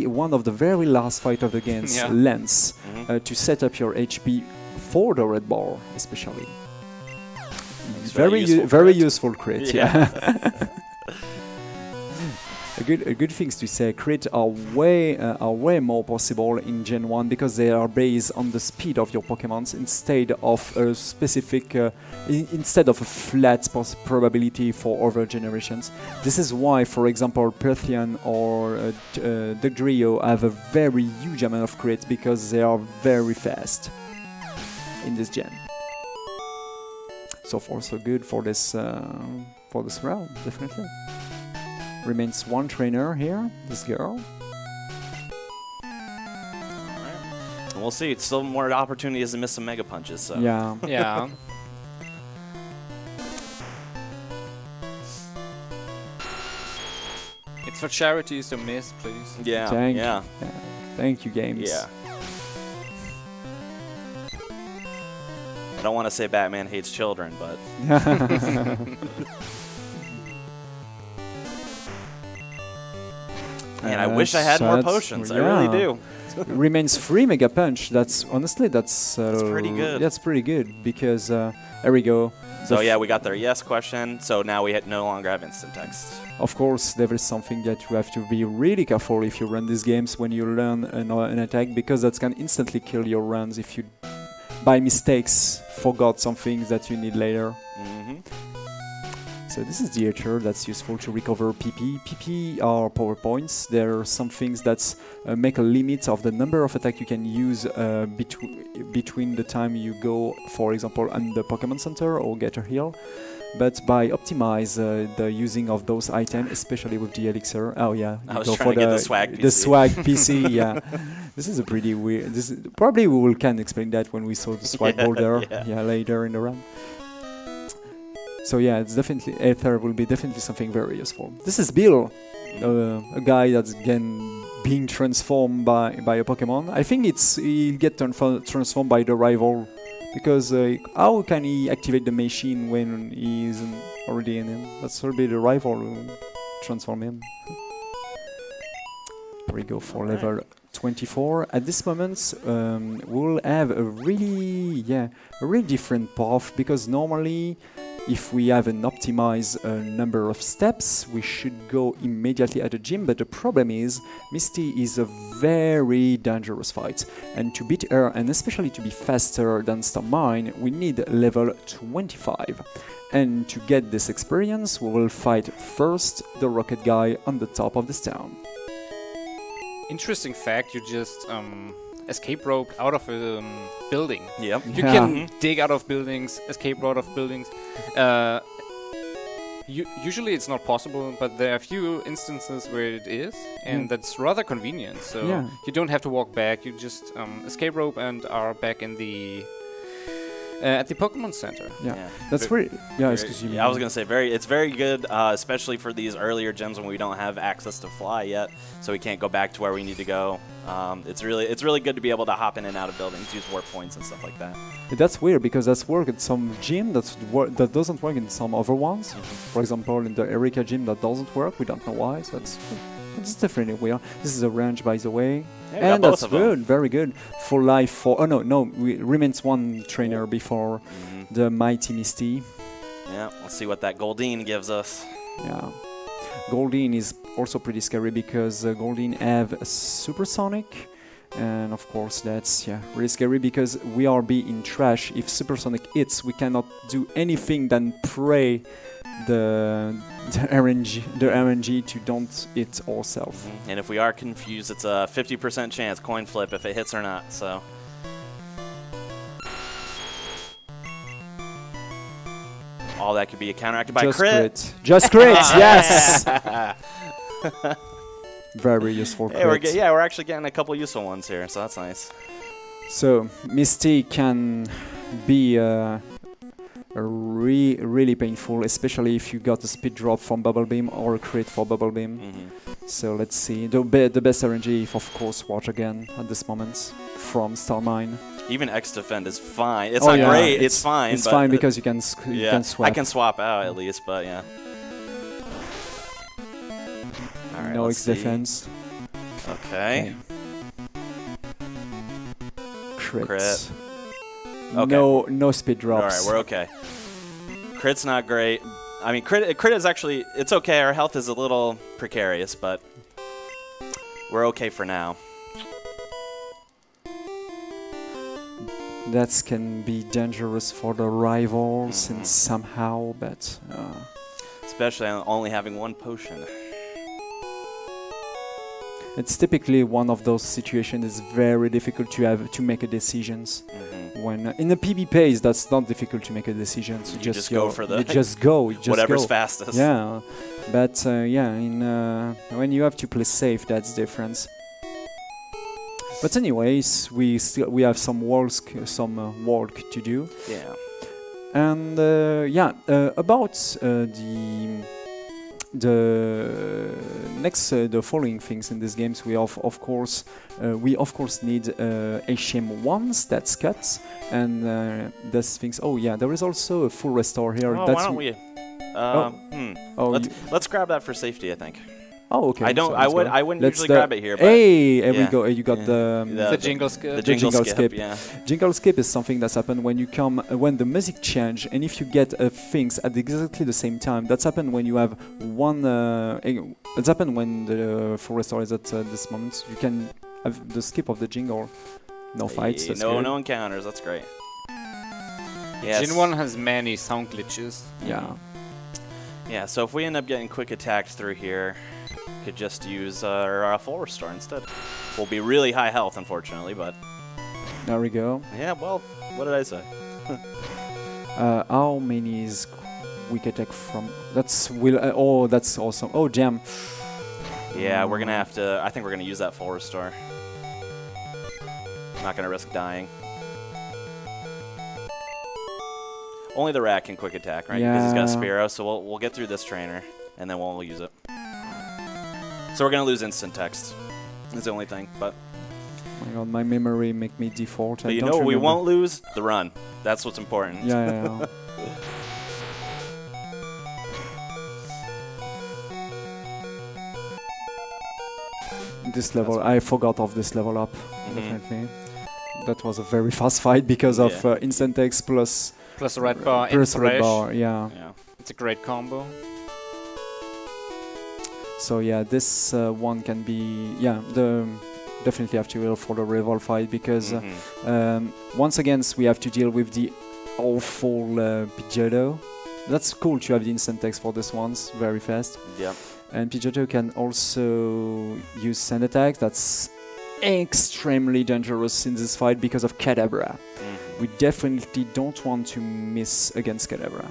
one of the very last fight of the game's Lance to set up your HP for the red bar, especially. Very useful crit. A good things to say. Crit are way more possible in Gen 1 because they are based on the speed of your Pokemons instead of a specific instead of a flat probability for other generations. This is why, for example, Ætienne or Dugtrio have a very huge amount of crits because they are very fast in this gen. So far, so good for this round, definitely. Remains one trainer here, this girl. Alright. We'll see. It's still more opportunities to miss some Mega Punches. So. Yeah. Yeah. It's for charity, so miss, please. Yeah. Thank you, games. Yeah. I don't want to say Batman hates children, but. Man, I wish I had more potions. I really do. Remains 3 Mega Punch. That's honestly that's pretty good. That's pretty good because there we go. So yeah, we got their yes question. So now we no longer have instant text. Of course, there is something that you have to be really careful if you run these games when you learn an attack, because that can instantly kill your runs if you, by mistakes, forgot something that you need later. So this is the Ether that's useful to recover PP. PP are power points. There are some things that make a limit of the number of attack you can use between the time you go, for example, on the Pokemon Center or get a heal. But by optimize the using of those items, especially with the Elixir, I was trying to get the swag PC. The swag PC, yeah. This is a pretty weird. Probably we can explain that when we saw the swag boulder, later in the run. So yeah, it's definitely Ether will be definitely something very useful. This is Bill, a guy that's again being transformed by a Pokemon. I think he'll get transformed by the rival, because how can he activate the machine when he isn't already in him? That's will be the rival who transform him. Here we go for level 24. At this moment, we'll have a really different path, because normally, if we have an optimized number of steps, we should go immediately at the gym, but the problem is Misty is a very dangerous fight, and to beat her, and especially to be faster than Starmine, we need level 25. And to get this experience, we will fight first the rocket guy on the top of this town. Interesting fact, you just escape rope out of a building. Yep. You can dig out of buildings, escape out of buildings. Usually it's not possible, but there are a few instances where it is, and that's rather convenient. So you don't have to walk back. You just escape rope and are back in the at the Pokemon Center. That's very. Excuse me. I was gonna say it's very good, especially for these earlier gyms when we don't have access to fly yet, so we can't go back to where we need to go. It's really good to be able to hop in and out of buildings, use warp points and stuff like that. That's weird, because that's work at some gym that doesn't work in some other ones. For example, in the Erika gym that doesn't work. We don't know why. So that's definitely weird. This is a range, by the way. Yeah, and that's good, very good. For life, remains one trainer before the Mighty Misty. Yeah, let's see what that Goldeen gives us. Yeah. Goldeen is also pretty scary, because Goldeen have a supersonic, and of course that's really scary, because we are being trash. If supersonic hits, we cannot do anything than pray the RNG to don't hit ourselves. And if we are confused, it's a 50% chance coin flip if it hits or not. So all that could be counteracted by Just crit. Just crit, yes! Very useful Hey, crit. we're actually getting a couple useful ones here, so that's nice. So, Misty can be really painful, especially if you got a speed drop from Bubble Beam or a crit for Bubble Beam. So let's see. The best RNG, of course, Watch again at this moment from Starmine. Even X Defend is fine. It's not great. It's fine. It's fine because you can swap. I can swap out at least, but yeah. All right, no X defense. Okay. Crit. Okay. No speed drops. All right, we're okay. Crit's not great. I mean, crit is actually, it's okay. Our health is a little precarious, but we're okay for now. That can be dangerous for the rivals and somehow, but especially only having one potion. It's typically one of those situations. It's very difficult to make a decisions. When in the PB pace, that's not difficult to make a decision. So you just go for the. You just go. Whatever's fastest. Yeah, but yeah, when you have to play safe, that's different. But anyways, we have some work to do. Yeah. And about the following things in these games, we of course need HM ones, that's cuts, and there's things. Oh yeah, there is also a full restore here. Oh, that's why don't we? Let's grab that for safety, I think. Oh, okay. I wouldn't usually grab it here. But hey, we go. You got the jingle skip. The jingle skip. Yeah. Jingle skip is something that's happened when you when the music change, and if you get things at exactly the same time. That's happened when you have one. It's happened when the full restore is at this moment. You can have the skip of the jingle. No fights. No encounters. That's great. Yes. Gen 1 has many sound glitches. Yeah. Yeah. So if we end up getting quick attacked through here. Could just use our full restore instead. We'll be really high health, unfortunately, but... There we go. Yeah, well, what did I say? How many is quick attack from... That's that's awesome. Oh, jam. Yeah, we're gonna have to... I think we're gonna use that full restore. Not gonna risk dying. Only the rat can quick attack, right? Yeah. Because he's got Spiro, so we'll get through this trainer, and then we'll use it. So we're going to lose instant text. That's the only thing, but... Oh my god, my memory make me default. But you know what we won't lose? The run. That's what's important. Yeah. This level, I forgot of this level up, definitely. That was a very fast fight because of instant text plus red bar and plus red thresh. bar, yeah. It's a great combo. So yeah, this one can be definitely have to heal for the revolve fight because once again we have to deal with the awful Pidgeotto. That's cool to have the instant text for this ones, very fast. Yep. And Pidgeotto can also use sand attack. That's extremely dangerous in this fight because of Kadabra. We definitely don't want to miss against Kadabra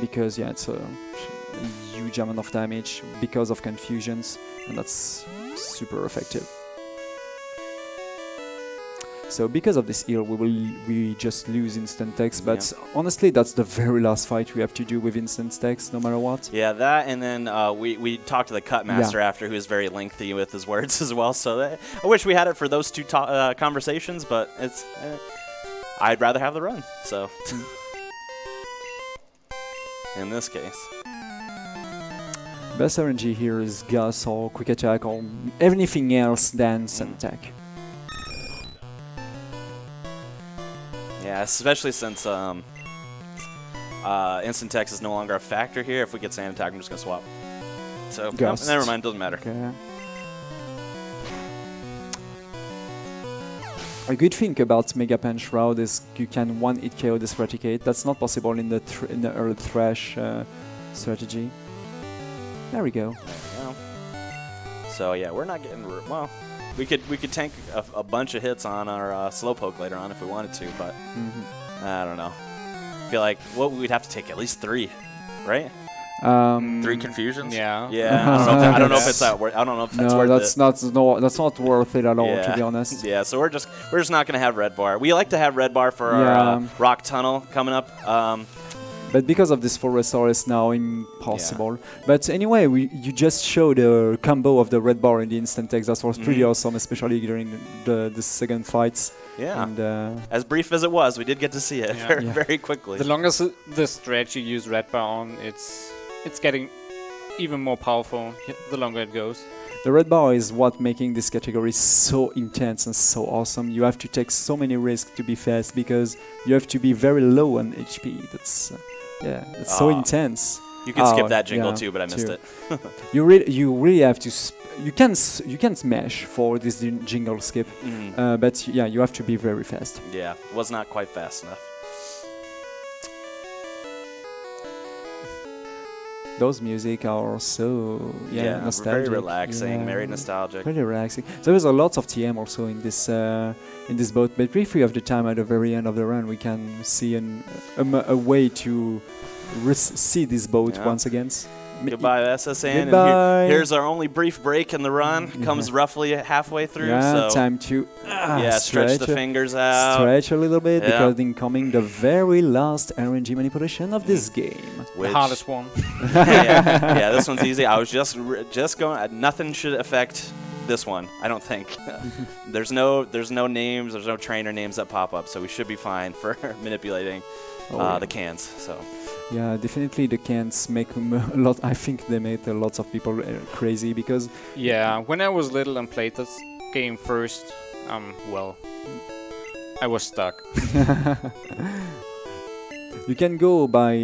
because it's a huge amount of damage because of confusions, and that's super effective. So because of this heal, we just lose instant text, but honestly that's the very last fight we have to do with instant text no matter what. Yeah, that, and then we talked to the cut master after, who is very lengthy with his words as well, so I wish we had it for those two conversations, but it's I'd rather have the run, so in this case. Best RNG here is Gus or Quick Attack or anything else than Sand Attack. Yeah, especially since instant text is no longer a factor here. If we get Sand Attack, I'm just going to swap. So, no, never mind, doesn't matter. Okay. A good thing about Mega Pen Shroud is you can one-hit KO this Raticate. That's not possible in the early Thrash strategy. There we go. There we go. So yeah, we're not getting well. We could tank a bunch of hits on our Slowpoke later on if we wanted to, but I don't know. I feel like we'd have to take at least 3, right? 3 confusions. Yeah. Yeah. I don't know if it's that worth. I don't know if that's worth it. That's not worth it at all, to be honest. Yeah. So we're just not gonna have red bar. We like to have red bar for our rock tunnel coming up. But because of this forest it's now impossible. But anyway, you just showed a combo of the red bar in the instant text. That was pretty awesome, especially during the second fights. Yeah. And, as brief as it was, we did get to see it very quickly. The longest the stretch you use red bar on, it's getting even more powerful the longer it goes. The red bar is what making this category so intense and so awesome. You have to take so many risks to be fast because you have to be very low on HP. That's so intense. You can skip that jingle too, but I missed it. You really have to. You can smash for this jingle skip, but you have to be very fast. Yeah, was not quite fast enough. Those music are so nostalgic. Very relaxing, very nostalgic. Very relaxing. There was a lot of TM also in this boat, but if we have the time at the very end of the run, we can see a way to see this boat once again. Goodbye, SSN. Goodbye. And here's our only brief break in the run. Comes roughly halfway through. Yeah, so time to stretch the fingers out. Stretch a little bit because incoming the very last RNG manipulation of this game. The hardest one. yeah, this one's easy. I was just going. Nothing should affect this one, I don't think. There's no names. There's no trainer names that pop up, so we should be fine for manipulating the cans. So. Yeah, definitely the cans make a lot. I think they made lots of people crazy because. Yeah, when I was little and played this game first, well, I was stuck. You can go by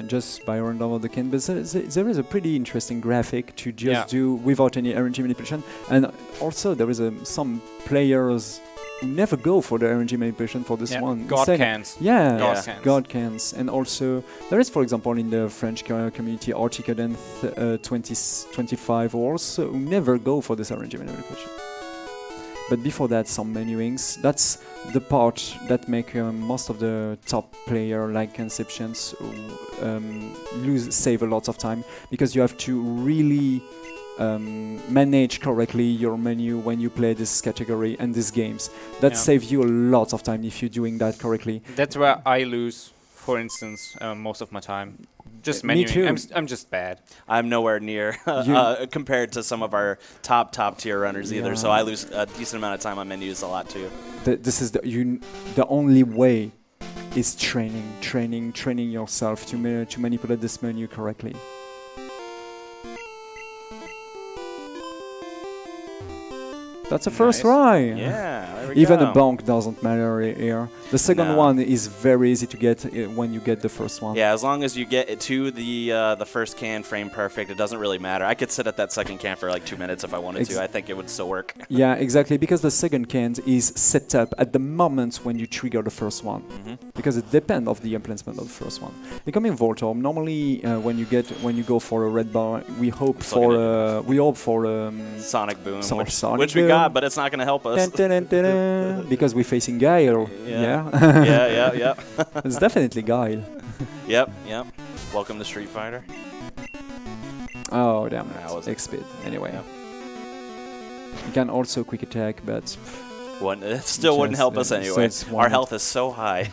just by random of the can, but there is a pretty interesting graphic to just do without any RNG manipulation, and also there is some players who never go for the RNG manipulation for this one. God cans. God cans. And also, there is, for example, in the French community, Article 2025 also who never go for this RNG manipulation. But before that, some menuings. That's the part that make most of the top player like Conceptions save a lot of time, because you have to really manage correctly your menu when you play this category and these games. That saves you a lot of time if you're doing that correctly. That's where I lose, for instance, most of my time. Just menuing. I'm just bad. I'm nowhere near compared to some of our top tier runners either. So I lose a decent amount of time on menus a lot too. This is the only way is training yourself to manipulate this menu correctly. That's the first try. Yeah, there we Even go. a bonk doesn't matter here. The second one is very easy to get when you get the first one. Yeah, as long as you get it to the first can frame perfect, it doesn't really matter. I could sit at that second can for like 2 minutes if I wanted to. I think it would still work. Yeah, exactly, because the second can is set up at the moment when you trigger the first one. Because it depends of the implementation of the first one. Becoming Voltorb, normally when you go for a red bar, we hope for Sonic Boom, Sonic we got, but it's not going to help us. Because we're facing Guile. Yeah. It's definitely Guile. Yep. Welcome to Street Fighter. Oh, damn it. X-Speed. Anyway. You can also quick attack, but... it still wouldn't help us anyway. Our health is so high.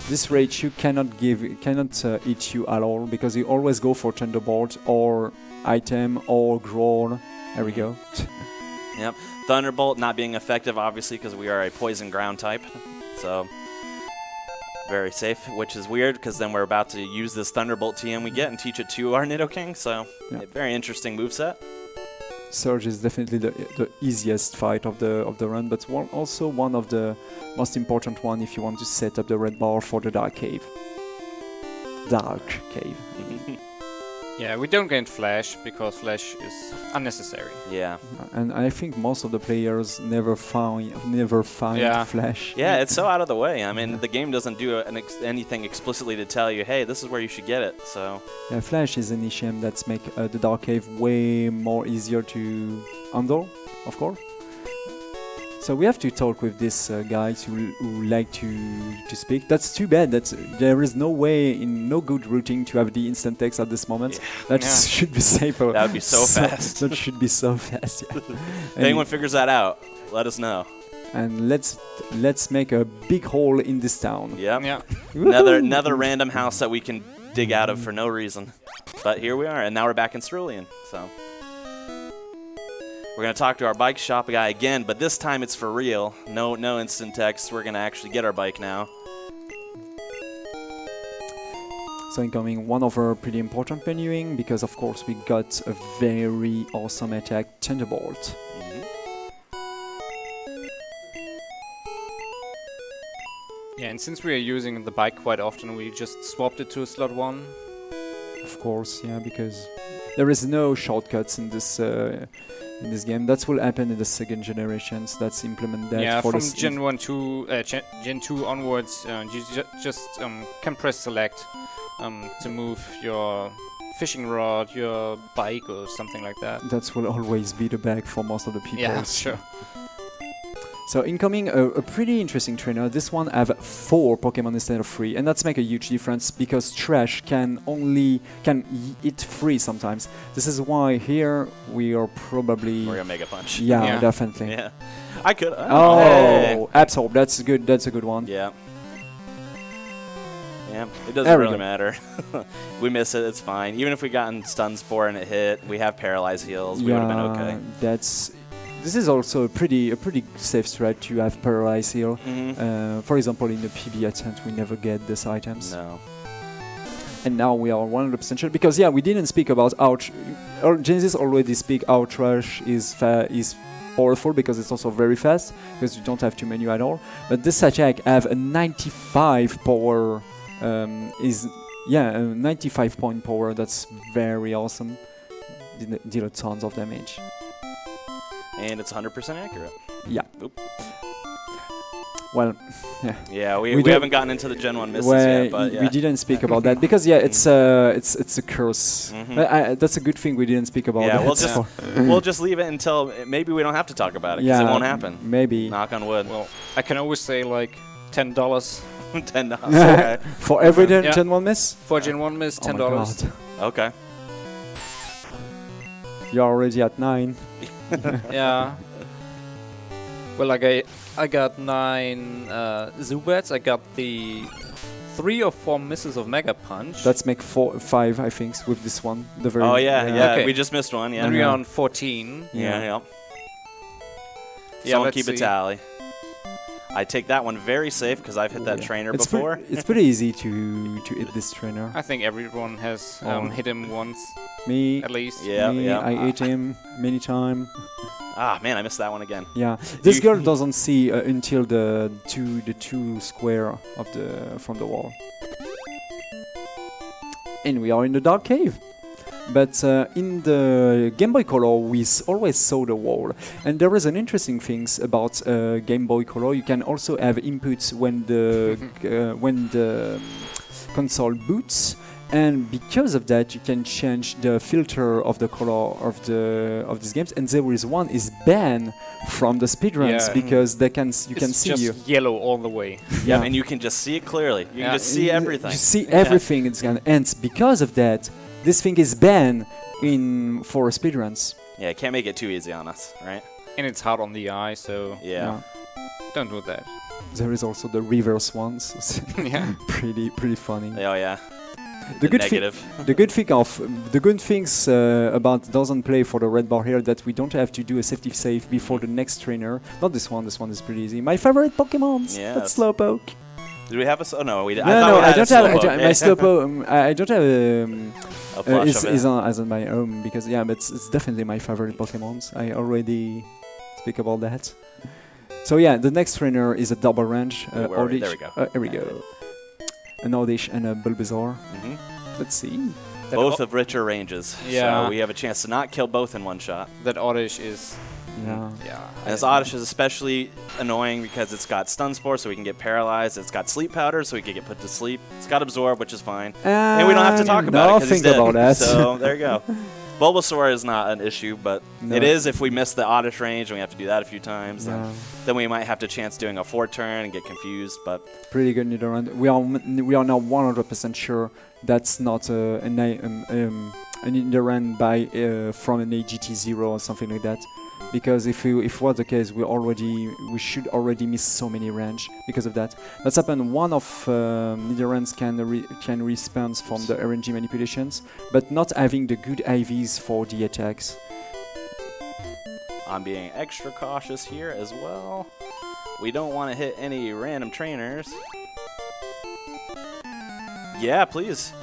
This rage you cannot eat you at all, because you always go for Thunderbolt or item or Growl. There we go. Yep. Thunderbolt not being effective, obviously, because we are a poison ground type. So, very safe, which is weird, because then we're about to use this Thunderbolt TM we get and teach it to our Nidoking. So, a very interesting moveset. Surge is definitely the easiest fight of the run, but also one of the most important one if you want to set up the red bar for the Dark Cave. Yeah, we don't get Flash because Flash is unnecessary. Yeah. And I think most of the players never find Flash. Yeah, it's so out of the way. I mean, the game doesn't do anything explicitly to tell you, hey, this is where you should get it. So. Yeah, Flash is an item that's make the Dark Cave way more easier to handle, of course. So we have to talk with this guys who like to speak. That's too bad. There is no way in no good routing to have the instant text at this moment. That should be safer. That would be so fast. That should be so fast. Yeah. If anyone figures that out, let us know. And let's make a big hole in this town. Yep. Yeah. Another random house that we can dig out of for no reason. But here we are, and now we're back in Cerulean. So we're gonna talk to our bike shop guy again, but this time it's for real. No instant text. We're gonna actually get our bike now. So incoming one of our pretty important menuing, because of course we got a very awesome attack, Thunderbolt. Yeah, and since we are using the bike quite often, we just swapped it to slot 1. Of course, yeah, because there is no shortcuts in this game. That will happen in the second generations. That's implement that. Yeah, for from Gen 2 onwards, you just can press select to move your fishing rod, your bike, or something like that. That will always be the bag for most of the people. Yeah, sure. So incoming a pretty interesting trainer. This one have 4 Pokemon instead of 3, and that's make a huge difference because Trash can eat 3 sometimes. This is why here we are probably We're gonna Mega Punch. Yeah, definitely. Yeah, I could. Oh, Absorb. That's good. That's a good one. Yeah. Yeah, it doesn't really matter. We miss it, it's fine. Even if we gotten Stun Spore and it hit, we have Paralyze heals, we would have been okay. This is also a pretty safe strat to have Paralyze heal. For example, in the PB attempt, we never get these items. No. And now we are 100% sure, because yeah, we didn't speak about Genesis already speak how Trash is powerful because it's also very fast, because you don't have to menu at all. But this attack have a 95 power, a 95 point power. That's very awesome. Deal tons of damage. And it's 100% accurate. Yeah. Oop. Well, yeah. Yeah, we haven't gotten into the Gen 1 misses yet, but yeah. We didn't speak about that because yeah, it's a curse. That's a good thing we didn't speak about. Yeah, that. we'll just leave it until maybe we don't have to talk about it because it won't happen. Maybe. Knock on wood. Well, I can always say like $10. $10. Okay. For every Gen 1 miss? For Gen 1 miss, $10. Okay. You're already at 9. Yeah. Well, I got 9 Zubats. I got the 3 or 4 misses of Mega Punch. Let's make 5, I think, with this one. The very. Oh yeah. Okay. We just missed one. Yeah. Then we're on 14. Yeah. Someone keep a tally. I take that one very safe because I've hit that trainer before. It's pretty easy to hit this trainer. I think everyone has hit him once. Me, at least. Yeah, I hit him many times. Ah, man, I missed that one again. Yeah, this girl doesn't see until the two square of from the wall. And we are in the dark cave. But in the Game Boy Color, we always saw the wall. And there is an interesting thing about Game Boy Color. You can also have inputs when the console boots. And because of that, you can change the filter of the color of these games. And there is one is banned from the speedruns because you can see just yellow all the way. Yeah, and you can just see it clearly. You can just see everything. You see everything. It's gonna, and because of that, this thing is banned for speedruns. Yeah, can't make it too easy on us, right? And it's hard on the eye, so don't do that. There is also the reverse ones. Yeah, pretty funny. Oh yeah. The good things about doesn't play for the red bar here that we don't have to do a safety save before the next trainer. Not this one. This one is pretty easy. My favorite Pokemon. Yeah. That's Slowpoke. Do we have a? Oh no, we. No, I don't have my Slowpoke. I don't have is on my own because but it's definitely my favorite Pokemon. I already speak about that. So yeah, the next trainer is a double range. There we go. Here we go. An Oddish and a Bulbasaur. Let's see. Both of richer ranges. Yeah. So we have a chance to not kill both in one shot. That Oddish is... Yeah. And this Oddish is especially annoying because it's got Stun Spore, so we can get paralyzed. It's got Sleep Powder, so we can get put to sleep. It's got Absorb, which is fine. And we don't have to talk about it because it's dead. About that. So there you go. Bulbasaur is not an issue, but No. it is if we miss the oddish range and we have to do that a few times. Yeah. Then we might have to chance doing a 4-turn and get confused. But Pretty good Nidoran. We are now 100% sure that's not an Nidoran by from an AGT0 or something like that. Because if it was the case, we should already miss so many range because of that. That's happened. One of Nidorans can respond from the RNG manipulations, but not having the good IVs for the attacks. I'm being extra cautious here as well. We don't want to hit any random trainers. Yeah, please.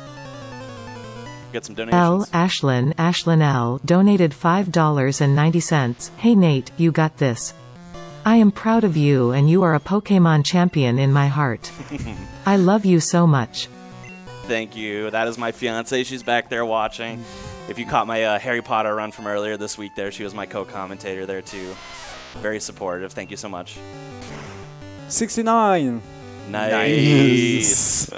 Get some donations. Ashlyn L. donated $5.90. Hey Nate, you got this. I am proud of you and you are a Pokemon champion in my heart. I love you so much. Thank you. That is my fiance. She's back there watching. If you caught my Harry Potter run from earlier this week there, she was my co-commentator there too. Very supportive. Thank you so much. 69! Nice.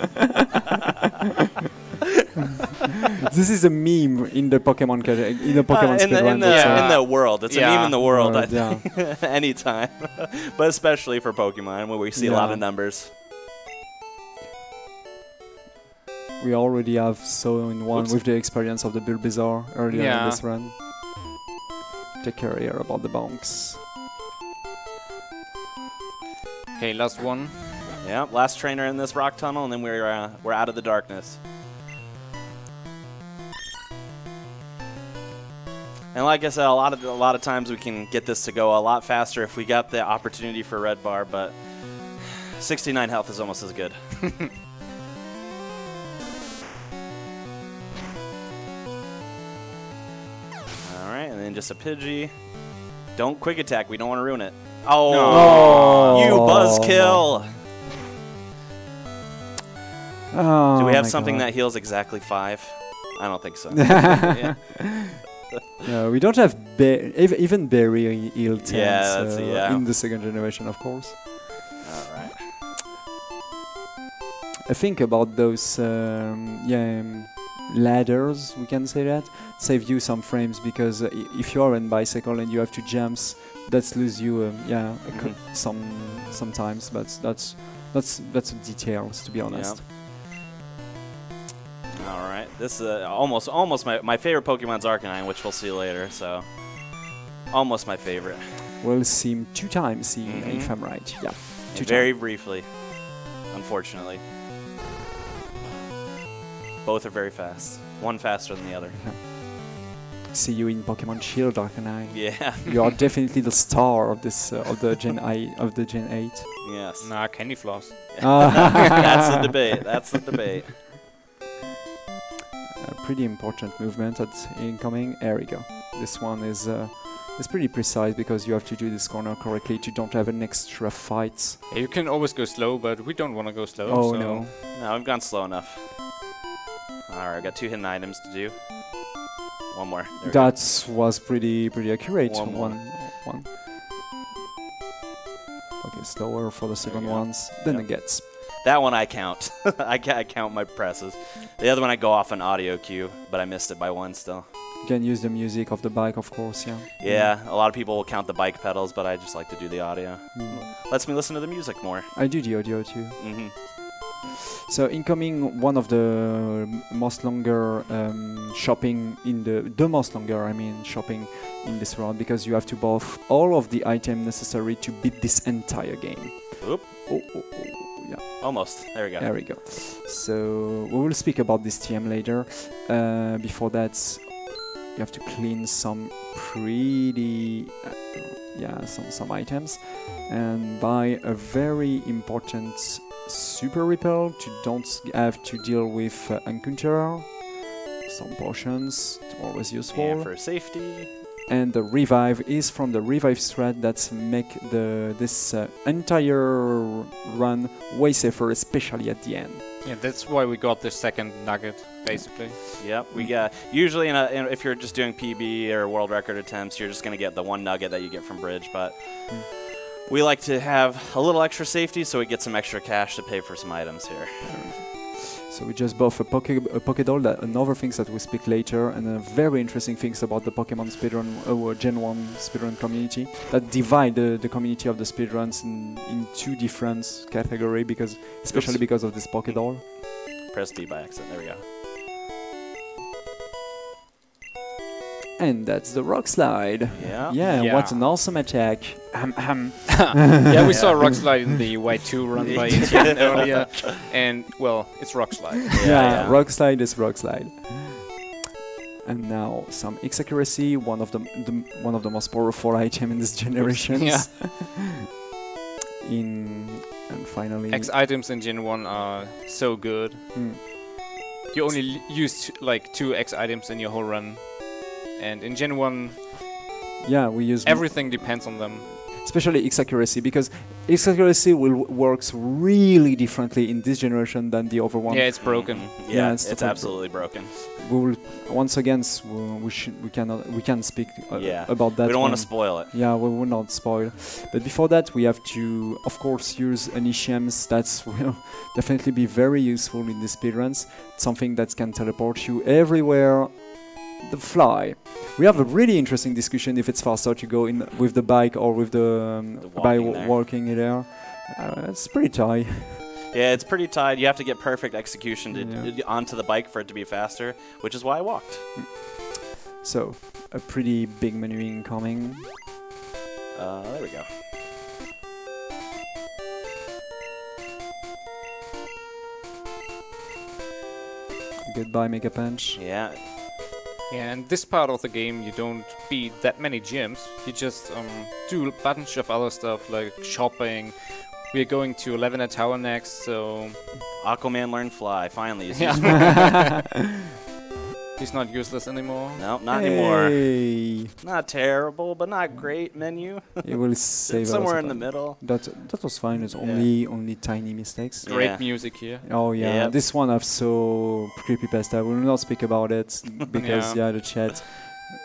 This is a meme in the Pokemon in the Pokemon speedrun. In the world. It's a meme in the world, I think. Yeah. Anytime. But especially for Pokemon, where we see a lot of numbers. We already have in one with the experience of the Bulbasaur earlier in this run. Take care here about the bonks. Okay, last one. Yeah, last trainer in this rock tunnel, and then we're out of the darkness. And like I said, a lot of times we can get this to go a lot faster if we got the opportunity for red bar, but 69 health is almost as good. Alright, and then just a Pidgey. Don't quick attack, we don't want to ruin it. Oh, no. You buzzkill! Oh, do we have something that heals exactly 5? I don't think so. No, we don't have even berry heal 10s in the second generation, of course. Alright. I think about those ladders, we can say that, save you some frames, because if you are on bicycle and you have to jumps, that's lose you sometimes, but that's details, to be honest. Alright, this is almost my favorite Pokemon's Arcanine, which we'll see later, so almost my favorite. We'll see him 2 times, if I'm right. Yeah, very briefly, unfortunately. Both are very fast. One faster than the other. See you in Pokemon Shield, Arcanine. Yeah. You are definitely the star of this of the Gen 8. Yes. Nah, Candy Floss. That's the debate. That's the debate. Pretty important movement at incoming. There we go. This one is pretty precise because you have to do this corner correctly to don't have an extra fight. Yeah, you can always go slow, but we don't want to go slow. Oh so no. No, I've gone slow enough. Alright, I've got 2 hidden items to do. One more. That was pretty accurate. One. Okay, slower for the second ones. Then it gets. That one I count. I count my presses. The other one I go off an audio cue, but I missed it by 1 still. You can use the music of the bike, of course, yeah. Yeah, a lot of people will count the bike pedals, but I just like to do the audio. Lets me listen to the music more. I do the audio too. So incoming, one of the most longer shopping in the most longer, I mean, shopping in this round, because you have to buy all of the items necessary to beat this entire game. Oop. Yeah. Almost. There we go. There we go. So we will speak about this TM later. Before that, you have to clean some pretty, some items, and buy a very important Super Repel to don't have to deal with Encounter. Some potions, always useful. And for safety. And the revive is from the revive strat that make this entire run way safer, especially at the end. Yeah, that's why we got the second nugget, basically. Yep, we got usually if you're just doing PB or world record attempts, you're just gonna get the 1 nugget that you get from Bridge, but we like to have a little extra safety, so we get some extra cash to pay for some items here. So we just buff a Pokédoll, another things that we speak later, and very interesting things about the Pokemon speedrun, Gen 1 speedrun community, that divide the community of the speedruns in two different categories, because especially because of this Pokédoll. Press D by accident, there we go. And that's the Rock Slide. Yeah. What an awesome attack. Yeah, we saw Rock Slide in the White 2 run by Ætienne earlier, and well, it's Rock Slide. Yeah, Rock Slide is Rock Slide. And now some X accuracy, one of the most powerful items in this generation. Yeah. And finally, X items in Gen 1 are so good. You only use like 2 X items in your whole run. And in Gen 1, yeah, we use everything depends on them. Especially X accuracy, because X accuracy works really differently in this generation than the other one. Yeah, it's broken. Yeah, it's absolutely broken. We will once again we can speak about that. We don't want to spoil it. Yeah, we will not spoil. But before that, we have to, of course, use Initiums. That will definitely be very useful in the speedruns. Something that can teleport you everywhere. The fly. We have a really interesting discussion if it's faster to go in with the bike or with the walking there. It's pretty tight. Yeah, it's pretty tight. You have to get perfect execution onto the bike for it to be faster, which is why I walked. So, a pretty big menu incoming. There we go. Goodbye, Mega Punch. Yeah. Yeah, and this part of the game, you don't beat that many gyms. You just do a bunch of other stuff like shopping. We're going to Lavender Tower next, so... Aquaman learned fly, finally. He's not useless anymore. Nope, not anymore. Not terrible, but not great menu. It will save somewhere in the middle. That was fine. It's only tiny mistakes. Great music here. Oh yeah, this one I've so creepypasta. I will not speak about it because the chat.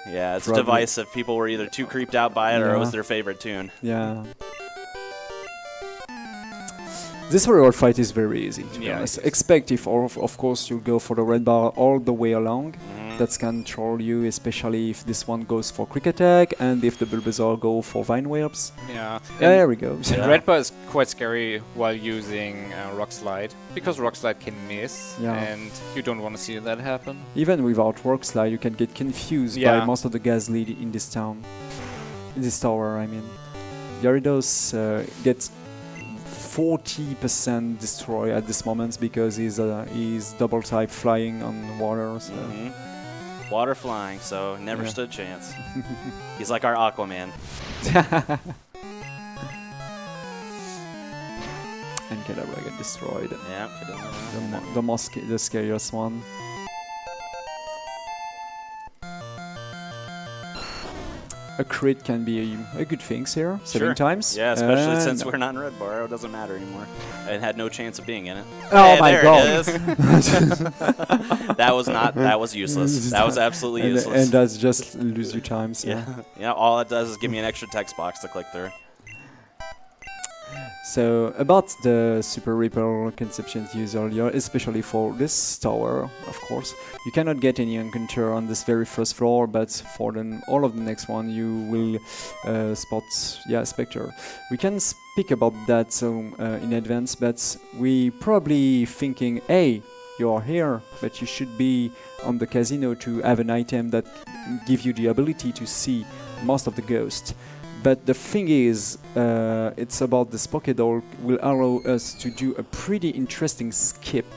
Yeah, it's divisive. People were either too creeped out by it or it was their favorite tune. Yeah. This reward fight is very easy, to be honest. Expect if, of course, you go for the red bar all the way along. That can control you, especially if this one goes for Quick Attack and if the Bulbasaur go for Vine Whips. Yeah. There we go. And red bar is quite scary while using Rock Slide, because Rock Slide can miss, and you don't want to see that happen. Even without Rock Slide, you can get confused by most of the gas lead in this town. In this tower, I mean. Gyarados gets 40% destroy at this moment because he's double type flying on water. So. Water flying, so never stood a chance. He's like our Aquaman. And Kadabra get destroyed. Yeah, the scariest one. A crit can be a good thing here, 7 times. Yeah, especially since we're not in red bar, it doesn't matter anymore. It had no chance of being in it. Oh my god! That was useless. That was absolutely useless. And that's just lose your times. Yeah. All it does is give me an extra text box to click through. So about the Super Ripple conception used earlier, especially for this tower, of course, you cannot get any encounter on this very first floor, but for all of the next one you will spot Spectre. We can speak about that in advance, but we probably thinking, hey, you are here, but you should be on the casino to have an item that give you the ability to see most of the ghosts. But the thing is, it's about this Pokédoll will allow us to do a pretty interesting skip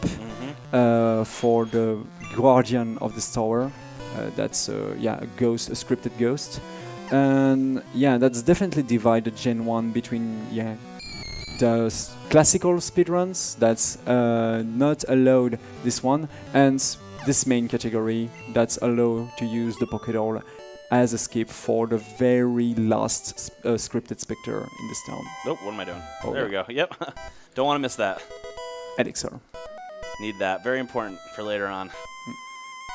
for the guardian of this tower. That's a ghost, a scripted ghost, and that's definitely divided Gen 1 between the classical speedruns that's not allowed this one, and this main category that's allowed to use the Pokédoll as a skip for the very last scripted Spectre in this town. Nope, what am I doing? Oh, there we go. Yep. Don't want to miss that. Elixir. Need that. Very important for later on.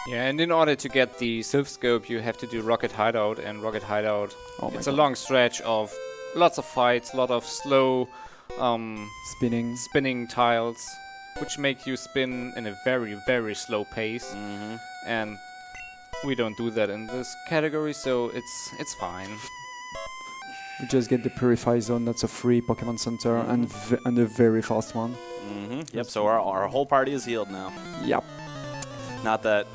Yeah, and in order to get the Sylph Scope, you have to do Rocket Hideout, and Rocket Hideout, it's a long stretch of lots of fights, a lot of slow spinning tiles. which make you spin in a very, very slow pace. And we don't do that in this category, so it's fine. We just get the Purify Zone, that's a free Pokemon Center, and a very fast one. Yep, so our whole party is healed now. Yep. Not that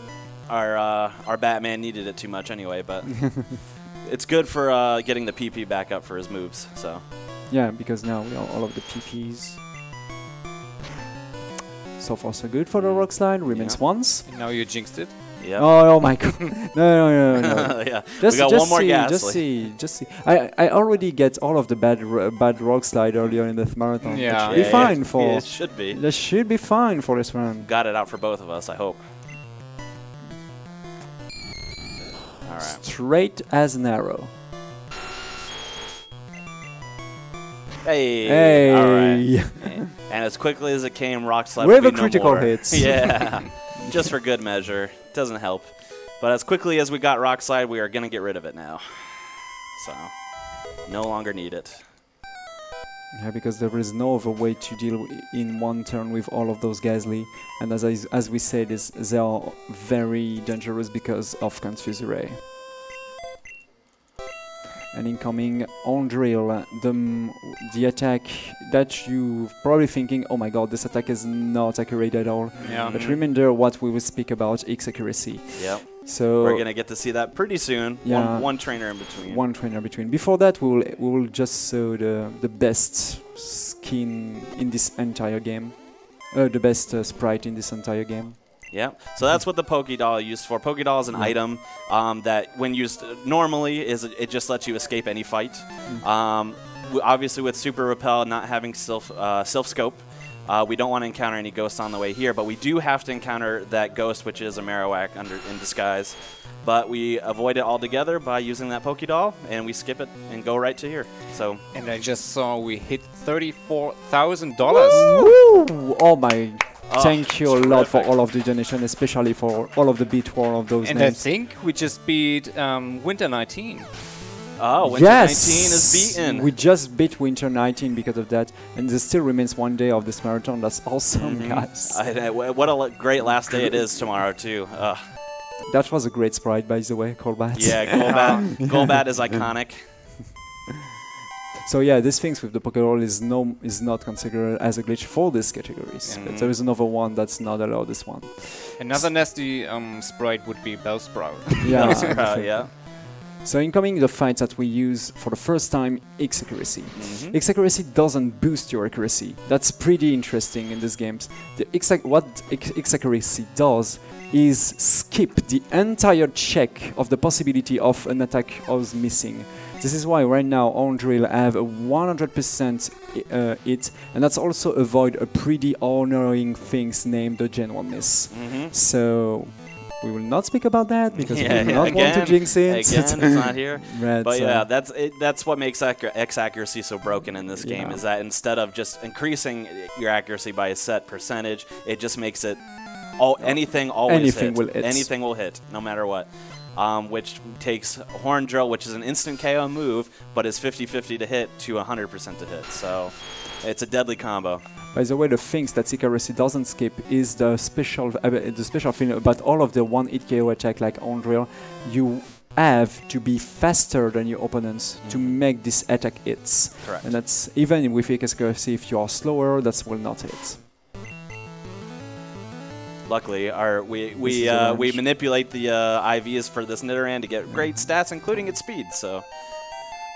our Batman needed it too much anyway, but it's good for getting the PP back up for his moves. So. Yeah, because now we have all of the PPs. So far so good for the Rock Slide, remains once. And now you jinxed it. Yep. Oh my god. No. Yeah, Just, we got one more gas. Just see. I already get all of the bad Rock Slide earlier in the marathon. Yeah. That should be fine for. Yeah, it should be. That should be fine for this run. Got it out for both of us, I hope. All right. Straight as an arrow. Hey. All right. And as quickly as it came, Rock Slide With will a be critical no more. hits. Yeah. Just for good measure. Doesn't help. But as quickly as we got Rock Slide, we are going to get rid of it now. So, no longer need it. Yeah, because there is no other way to deal in one turn with all of those Ghastly. And as we said, they are very dangerous because of Confuse Ray. And incoming on drill, the attack that you probably thinking, oh my god, this attack is not accurate at all. Yeah. But remember what we will speak about, X accuracy. Yep. So we're gonna get to see that pretty soon. Yeah. One trainer in between. One trainer between. Before that, we will just show the best skin in this entire game, the best sprite in this entire game. Yeah, so that's what the Pokédoll is used for. Pokédoll is an item that, when used normally, it just lets you escape any fight. Obviously, with Super Repel not having Sylph Scope, we don't want to encounter any ghosts on the way here, but we do have to encounter that ghost, which is a Marowak in disguise. But we avoid it altogether by using that Pokédoll, and we skip it and go right to here. So. And I just saw we hit $34,000. Woo! Oh my. Thank you a lot terrific. for all of the donation, especially for all of the beat war of those And names. I think we just beat Winter 19. Oh, Winter 19 is beaten. We just beat Winter 19 because of that, and there still remains one day of this marathon. That's awesome, guys. What a great last day it is tomorrow, too. That was a great sprite, by the way, Golbat. Yeah, Golbat, Golbat is iconic. So yeah, this things with the Pokéball is not considered as a glitch for these categories. But there is another one that's not allowed. This one. Another nasty sprite would be Bellsprout. Yeah. Yeah. So incoming the fights that we use for the first time, X accuracy. X accuracy doesn't boost your accuracy. That's pretty interesting in these games. What X accuracy does is skip the entire check of the possibility of an attack was missing. This is why right now on drill have a 100% hit, and that's also avoid a pretty annoying things named the Gen 1 miss. So we will not speak about that because we do not want to jinx it. Again, it's not here. But yeah, so that's what makes X accuracy so broken in this game, is that instead of just increasing your accuracy by a set percentage, it just makes it anything will hit no matter what. Which takes Horn Drill, which is an instant KO move, but is 50-50 to hit to 100% to hit. So it's a deadly combo. By the way, the things that accuracy doesn't skip is the special thing about all of the one-hit KO attack like on drill. You have to be faster than your opponents to make this attack hits. Correct. And that's even with accuracy, if you are slower, that will not hit. Luckily, we manipulate the IVs for this Nidoran to get great stats, including its speed. So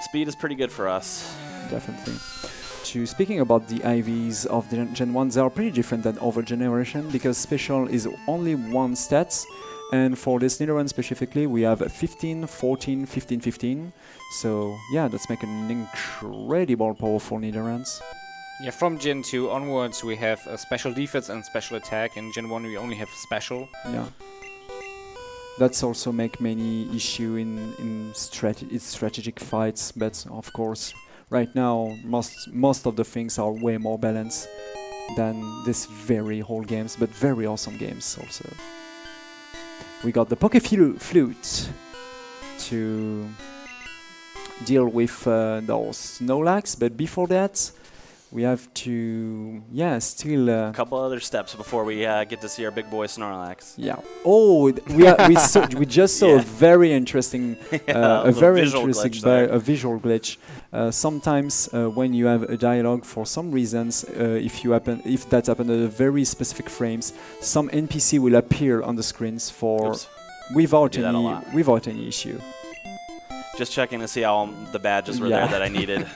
speed is pretty good for us. Definitely. Speaking about the IVs of the Gen 1, they are pretty different than other generation because special is only one stats. And for this Nidoran specifically, we have 15, 14, 15, 15. So yeah, that's making an incredible powerful Nidorans. Yeah, from Gen 2 onwards we have a special defense and special attack. In Gen 1 we only have special. Yeah. That's also make many issue in strategic fights, but of course right now most of the things are way more balanced than this very whole games, but very awesome games also. We got the Poké-Flute to deal with those Snorlax, but before that we have to, still. A couple other steps before we get to see our big boy Snorlax. Yeah. Oh, we just saw a very interesting, a visual glitch. Sometimes when you have a dialogue, for some reasons, if that happened at very specific frames, some NPC will appear on the screens without any issue. Just checking to see all the badges were there that I needed.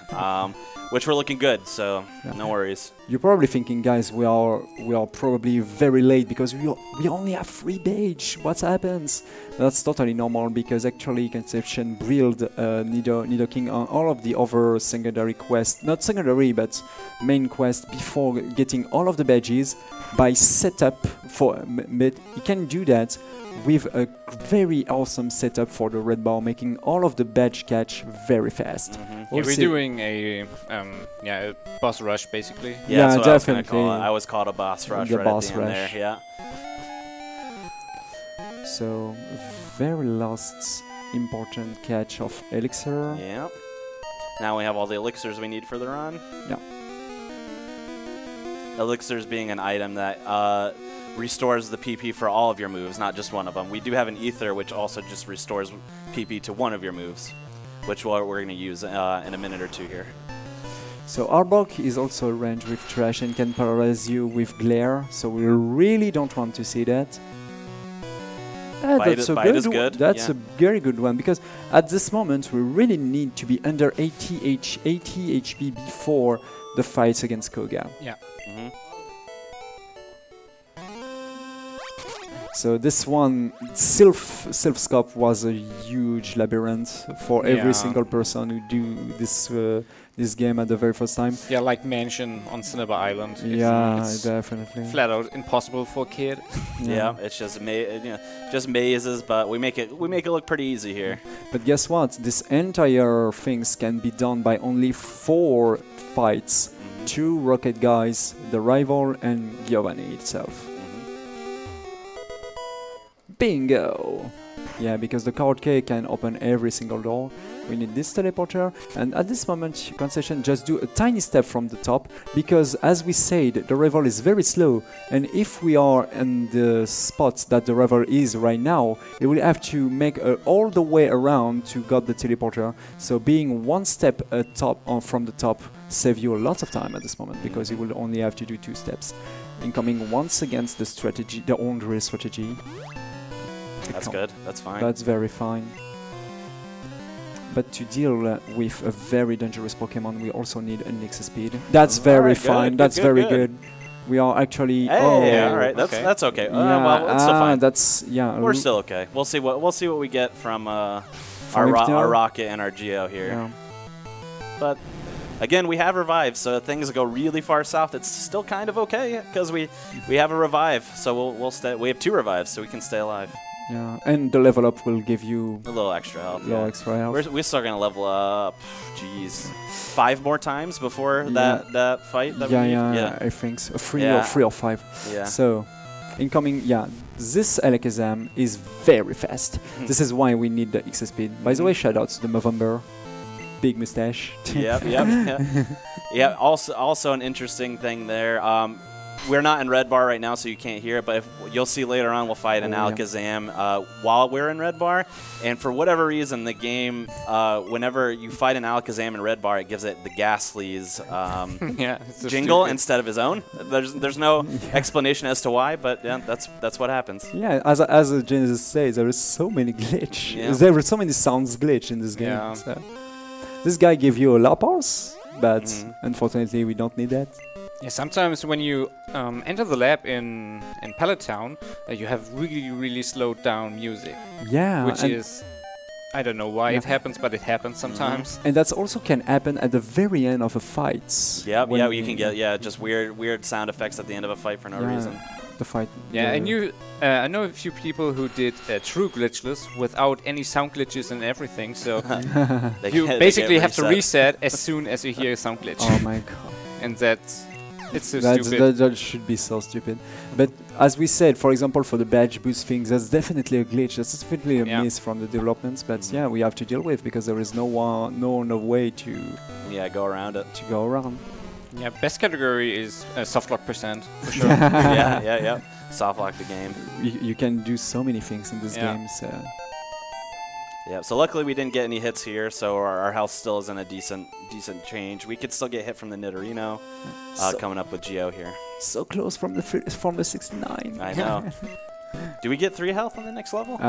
Which were looking good, so no worries. You're probably thinking, guys, we are probably very late because we only have 3 badge. What happens? That's totally normal because actually Conception build Nidoking on all of the other secondary quests, not secondary but main quests, before getting all of the badges by setup for. But you can do that with a very awesome setup for the red bar, making all of the badge catch very fast. We're doing a boss rush basically. Yeah, that's what definitely. I was called a boss rush The right boss at the end rush. there. Yeah. So very last important catch of Elixir. Yeah. Now we have all the elixirs we need for the run. Yeah. Elixirs being an item that restores the PP for all of your moves, not just one of them. We do have an ether which also just restores PP to one of your moves, which we're going to use in a minute or two here. So Arbok is also a range with trash and can paralyze you with glare, so we really don't want to see that. That's a very good one, because at this moment we really need to be under 80 HP before the fights against Koga. Yeah. So this one, Self-Scope was a huge labyrinth for every single person who do this game at the very first time. Yeah, like Mansion on Cinnabar Island. It's definitely. Flat out impossible for a kid. Yeah, it's just just mazes, but we make it look pretty easy here. But guess what? This entire things can be done by only 4 fights. 2 Rocket Guys, the rival, and Giovanni itself. Bingo! Yeah, because the card K can open every single door. We need this teleporter, and at this moment Concession just do a tiny step from the top, because as we said, the rival is very slow, and if we are in the spots that the rival is right now, it will have to make all the way around to get the teleporter. So being 1 step from the top save you a lot of time at this moment, because you will only have to do 2 steps. Incoming once against the strategy, the Andre strategy. That's good. That's fine. That's very fine. But to deal with a very dangerous Pokemon, we also need an EXA speed. That's very fine. That's very good. We are actually. Hey, all right. That's okay. Well, it's still fine. We're still okay. We'll see what we get from our Rocket and our Geo here. Yeah. But again, we have revive, so if things go really far south, it's still kind of okay because we have a revive. So we'll stay. We have 2 revives, so we can stay alive. Yeah, and the level up will give you a little extra health. Extra health. We're still gonna level up. Jeez, 5 more times before that fight. I think so. 3 or 5. Yeah. So, incoming. Yeah, this Alakazam is very fast. This is why we need the EXA speed. By the way, shoutouts to the Movember. Big mustache. Yep. Yeah. Also an interesting thing there. We're not in Red Bar right now, so you can't hear it, but you'll see later on we'll fight an Alakazam while we're in Red Bar. And for whatever reason, the game, whenever you fight an Alakazam in Red Bar, it gives it the Ghastly's jingle instead of his own. There's no explanation as to why, but yeah, that's what happens. Yeah, as Genesis says, there is so many glitch. Yeah. There are so many sounds glitch in this game. Yeah. So. This guy gave you a Lapras, but unfortunately we don't need that. Yeah, sometimes when you enter the lab in Pallet Town, you have really slowed down music. Yeah, which is, I don't know why it happens, but it happens sometimes. And that also can happen at the very end of a fight. Yeah, you can get just weird sound effects at the end of a fight for no reason. The fight. Yeah, and I know a few people who did true glitchless without any sound glitches and everything. So you basically have to reset as soon as you hear a sound glitch. Oh my god! And it's so stupid. That should be so stupid. But as we said, for example, for the badge boost things, that's definitely a glitch. That's definitely a miss from the developments. But yeah, we have to deal with because there is no way to go around it. To go around. Yeah, best category is soft lock percent, for sure. yeah. Soft lock the game. You can do so many things in this game. So. Yeah, so luckily we didn't get any hits here, so our health still is in a decent change. We could still get hit from the Nidorino coming up with Geo here. So close from the 69. I know. Do we get 3 health on the next level? 3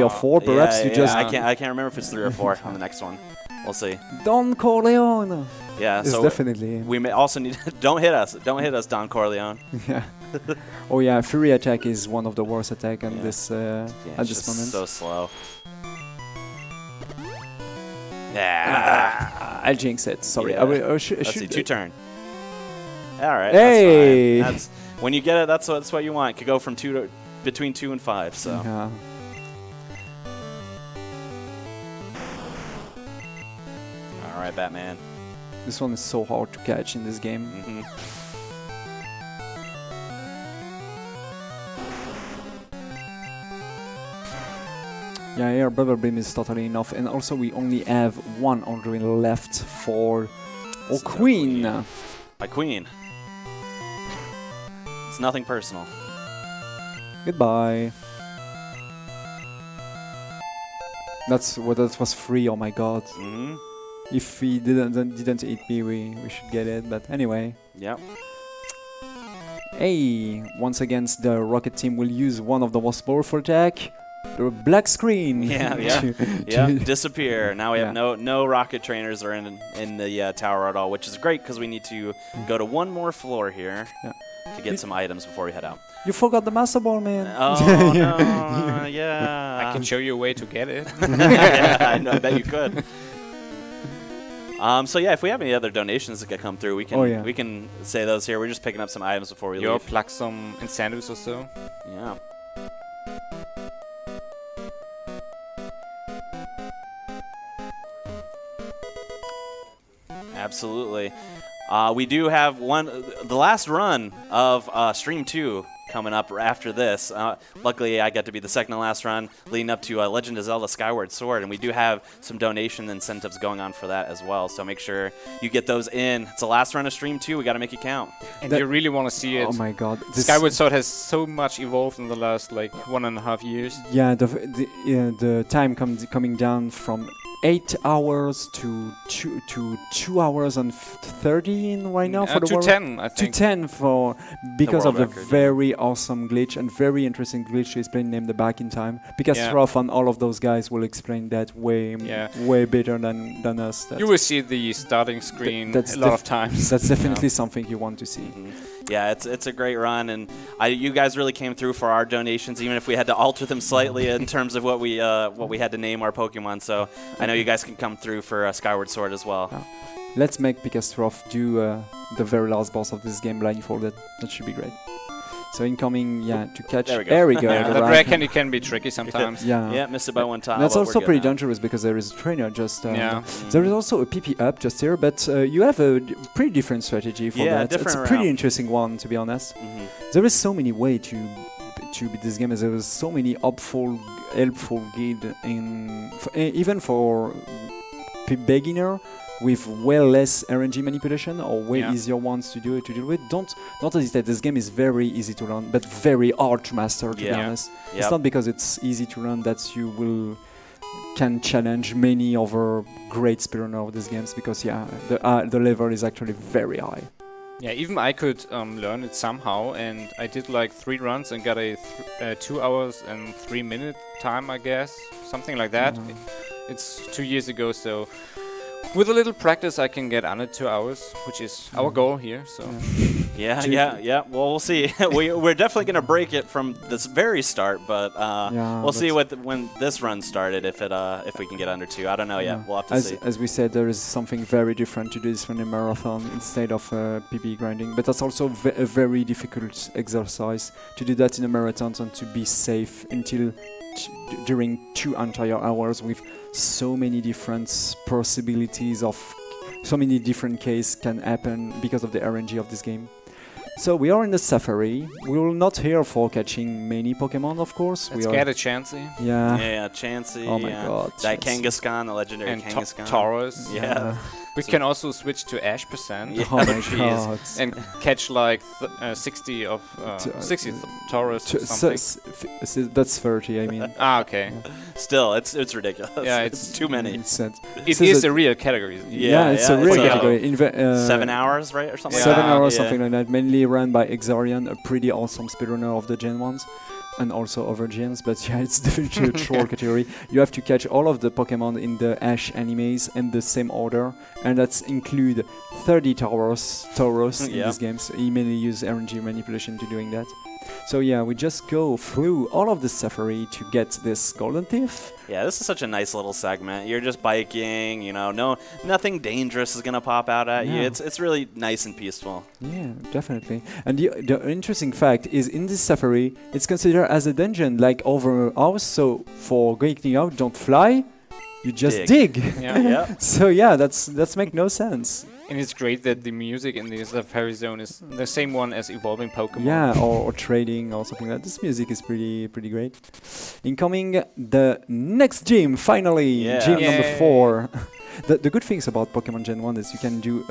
or 4, perhaps. Yeah, I can't remember if it's 3 or 4 on the next one. We'll see. Don Corleone. Yeah, it's so definitely. We may also need don't hit us, Don Corleone. Yeah. Oh yeah, Fury attack is one of the worst attack on this at this moment. So slow. Yeah. I'll jinx it. Sorry. Yeah. Let's see, 2 turn. All right. Hey. That's fine. When you get it. That's what you want. It could go from between 2 and 5. So. Yeah. All right, Batman. This one is so hard to catch in this game. Mm-hmm. Yeah, here Bubble Beam is totally enough, and also we only have 1 Aldrin left for Queen. My Queen. It's nothing personal. Goodbye. That was free. Oh my god. Mm-hmm. If he didn't eat me, we should get it. But anyway. Yep. Hey, once again, the Rocket team will use one of the most powerful attack. The black screen. Yeah. Disappear. Now we have no rocket trainers are in the tower at all, which is great because we need to go to 1 more floor here to get some items before we head out. You forgot the Master Ball, man. Oh no! Yeah. I can show you a way to get it. Yeah, I bet you could. So yeah, if we have any other donations that come through, we can say those here. We're just picking up some items before we leave. Plug some incentives or so. Yeah. Absolutely. We do have the last run of Stream 2 coming up after this. Luckily, I got to be the second to last run leading up to Legend of Zelda Skyward Sword, and we do have some donation incentives going on for that as well, so make sure you get those in. It's the last run of Stream 2. We got to make it count. And you really want to see it. Oh my god. Skyward Sword has so much evolved in the last, 1.5 years. Yeah, the time coming down from 8 hours to 2 hours and 30 right now for the to 10, I think. To 10 because of the very awesome glitch and very interesting glitch to explain named the Back in Time. Because Roth and all of those guys will explain that way better than us. You will see the starting screen a lot of times. That's definitely something you want to see. Mm-hmm. Yeah, it's a great run, and you guys really came through for our donations, even if we had to alter them slightly in terms of what we had to name our Pokemon. So I know you guys can come through for Skyward Sword as well. Let's make Picastrof do the very last boss of this game blindfolded. That should be great. So incoming, to catch. There we go. The rare candy can be tricky sometimes. Yeah, missed it by 1 time. That's also pretty dangerous because there is a trainer just. There is also a PP up just here, but you have a pretty different strategy for that. It's a pretty interesting one, to be honest. Mm-hmm. There is so many ways to beat this game, as there is so many helpful guide even for beginner. With way less RNG manipulation or way easier ones to deal with. Don't hesitate. This game is very easy to learn, but very hard to master. To be honest, it's not because it's easy to learn that you can challenge many other great speedrunners of these games. Because the level is actually very high. Yeah, even I could learn it somehow, and I did 3 runs and got a 2 hours and 3 minute time, I guess, something like that. It's 2 years ago, so. With a little practice, I can get under 2 hours, which is our goal here. So, yeah. Well, we'll see. We're definitely gonna break it from this very start, but we'll see when this run started if we can get under 2. I don't know yet. We'll have to see. As we said, there is something very different to do this from a marathon instead of PB grinding, but that's also a very difficult exercise to do that in a marathon and to be safe until during 2 entire hours with so many different possibilities of so many different cases can happen because of the RNG of this game. So we are in the safari. We will not here for catching many Pokemon, of course. Let's get a Chansey. Yeah, Chansey. Oh my god. That Kangaskhan, the legendary and Kangaskhan. Tauros. Yeah. We can also switch to Ash percent. Yeah. Oh my Jeez. god. And catch like 60 of 60 Taurus or something. That's 30, I mean. Okay. Still, it's ridiculous. Yeah, it's too many. It is a real category. Yeah, it's a real like category. 7 hours, right, or something. Yeah. 7 hours, Yeah. something like that. Mainly run by Exarian, a pretty awesome speedrunner of the Gen 1s. And also other gens, but yeah, it's definitely a troll category. You have to catch all of the Pokemon in the Ash animes in the same order, and that's include 30 Tauros in these games. So you mainly use RNG manipulation to doing that. So yeah, we just go through all of the safari to get this golden thief. Yeah, this is such a nice little segment. You're just biking, you know, nothing dangerous is gonna pop out at you. It's really nice and peaceful. Yeah, definitely. And the interesting fact is, in this safari, it's considered as a dungeon, like over hours. So for going out, don't fly, you just dig. Yeah. Yeah. So yeah, that's make no sense. And it's great that the music in the Safari Zone is the same one as evolving Pokemon. Yeah, or trading or something like that. This music is pretty great. Incoming the next gym, finally, gym number 4. The good things about Pokemon Gen 1 is you can do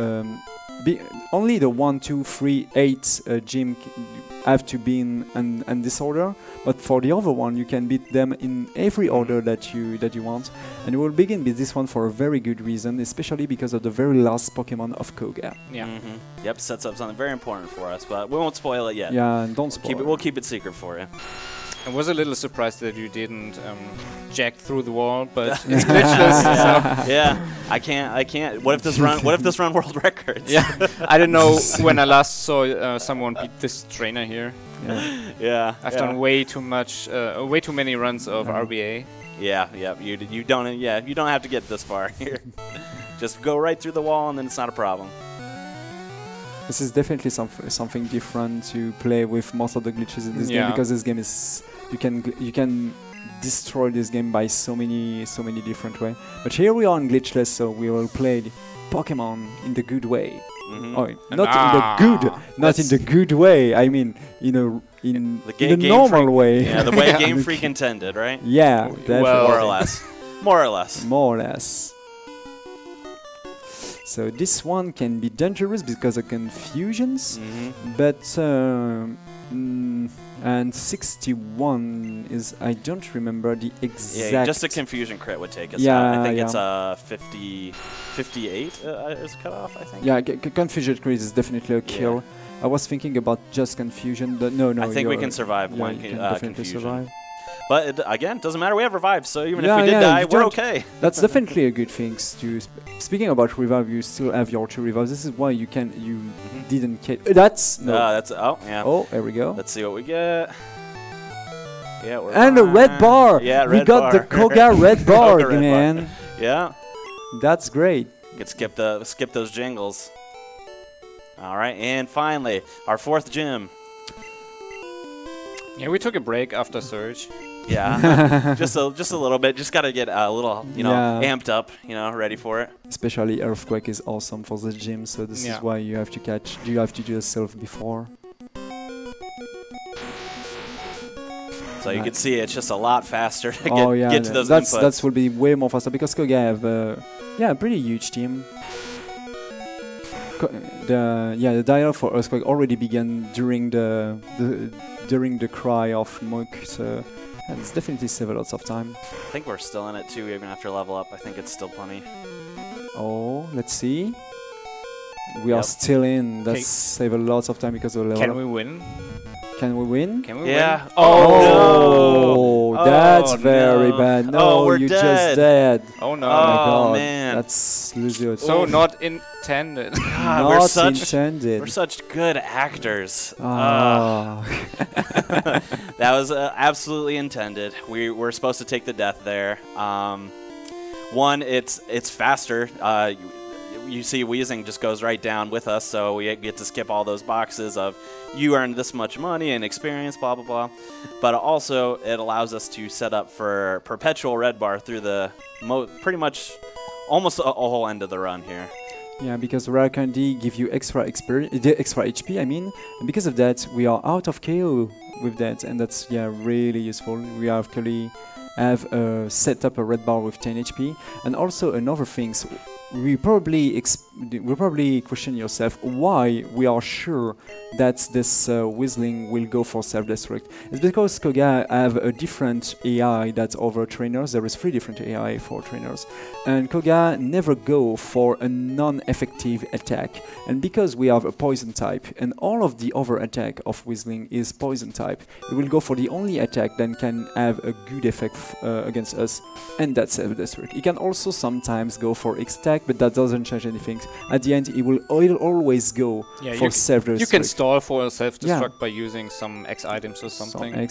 only the 1, 2, 3, 8 gym have to be in this order, but for the other one you can beat them in every order that you want. And we will begin with this one for a very good reason, especially because of the very last Pokemon of Koga. Yeah. Yep, sets up something very important for us, but we won't spoil it yet. Yeah, and don't spoil. We'll keep it secret for you. I was a little surprised that you didn't jack through the wall, but it's glitchless. So. Yeah, I can't. What if this run world records? Yeah, I don't know when I last saw someone beat this trainer here. Yeah, I've done way too many runs of RBA. Yeah, you don't have to get this far here. Just go right through the wall, and then it's not a problem. This is definitely something different to play with most of the glitches in this game, because this game is you can destroy this game by so many different ways. But here we are in glitchless, so we will play the Pokemon in the good way. Oh, not in the good way. I mean, in the normal way. Yeah, the way Game Freak intended, right? Yeah, well, more or less. More or less. More or less. So this one can be dangerous because of confusions, but and 61 is, I don't remember the exact. Yeah, just a confusion crit would take us out. I think it's 58 is cut off, I think. Yeah, confusion crit is definitely a kill. Yeah. I was thinking about just confusion, but no. I think we can survive one definitely confusion. survive. But again, doesn't matter. We have revive, so even if we did die, we're okay. That's definitely a good thing. Speaking about revive, you still have your 2 revives. This is why you didn't get. That's Oh, there we go. Let's see what we get. Yeah, we're and a red bar. Yeah, we got the Koga red bar, man. Yeah, that's great. You could skip those jingles. All right, and finally, our 4th gym. Yeah, we took a break after Surge. Yeah, just a little bit. Just gotta get a little, amped up, ready for it. Especially Earthquake is awesome for the gym, so this is why you have to catch. You have to do yourself before. So you can see it's just a lot faster to get to those inputs. That will be way more faster because Koga have a pretty huge team. The dialogue for Earthquake already began during the cry of Mook, so it's definitely saved lots of time. I think we're still in it too, even after level up. I think it's still plenty. Oh, let's see. We are still in. That's saved lots of time because of level up. Can we win? Can we win? Can we win? Yeah. Oh, no. That's very bad. No, we're you dead. just dead. Oh no. Oh my God. Man. That's losing. So not intended. God, not intended. We're such good actors. Oh. That was absolutely intended. We were supposed to take the death there. One, it's faster. You see Weezing just goes right down with us, so we get to skip all those boxes of you earned this much money and experience, blah, blah, blah. But also, it allows us to set up for perpetual red bar through the pretty much almost a whole end of the run here. Yeah, because rare candy give you extra experience, extra HP, I mean. And because of that, we are out of KO with that, and that's really useful. We actually have set up a red bar with 10 HP. And also another thing, we probably question yourself why we are sure that this Whistling will go for self-destruct. It's because Koga have a different AI that's over trainers. There is 3 different AI for trainers, and Koga never go for a non-effective attack. And because we have a poison type, and all of the other attack of Whistling is poison type, it will go for the only attack that can have a good effect against us, and that's self-destruct. It can also sometimes go for X-attack, but that doesn't change anything. At the end, it will always go for self-destruct. You can stall for a self-destruct by using some X items or something. Or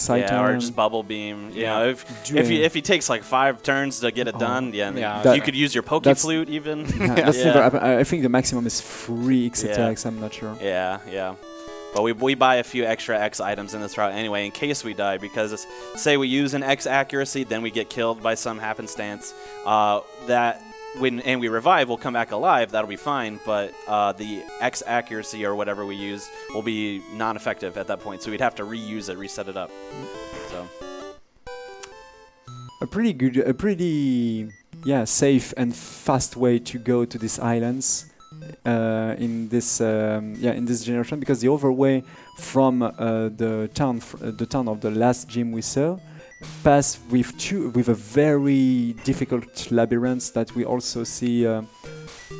just bubble beam. You know, if he takes like 5 turns to get it done, you could use your Poke Flute even. I think the maximum is 3 X attacks. I'm not sure. Yeah. But we buy a few extra X items in this route anyway, in case we die, because say we use an X accuracy, then we get killed by some happenstance. When we revive, we'll come back alive. That'll be fine. But the X accuracy or whatever we use will be non-effective at that point. So we'd have to reuse it, reset it up. So a pretty safe and fast way to go to these islands. In this generation, because the other way from the town of the last gym we saw pass with a very difficult labyrinth that we also see.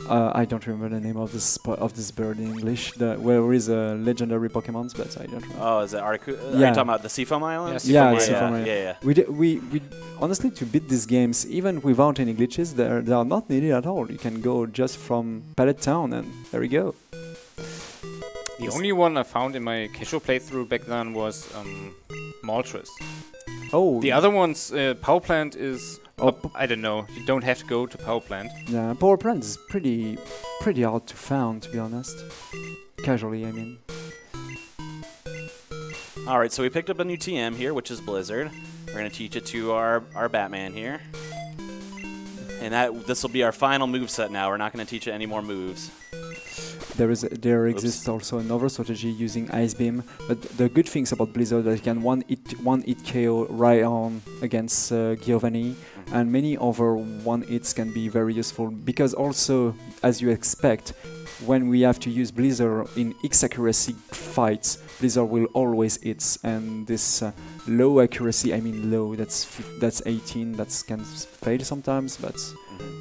I don't remember the name of this bird in English. Where is a legendary Pokemon, but I don't remember. Oh, is it Articuno? Are you talking about the Seafoam Islands? Seafoam Island. Yeah. We honestly, to beat these games, even without any glitches, they are not needed at all. You can go just from Pallet Town, and there we go. The only one I found in my casual playthrough back then was Moltres. Oh. The other ones, Power Plant is... I don't know. You don't have to go to Power Plant. Yeah, Power Plant is pretty hard to find, to be honest. Casually, I mean. Alright, so we picked up a new TM here, which is Blizzard. We're going to teach it to our Batman here. And this will be our final moveset now. We're not going to teach it any more moves. There exists also another strategy using Ice Beam, but the good things about Blizzard that it can one hit KO right on against Giovanni, and many other one hits can be very useful, because also, as you expect, when we have to use Blizzard in X accuracy fights, Blizzard will always hit, and this low accuracy, I mean low, that's 18, that can fail sometimes, but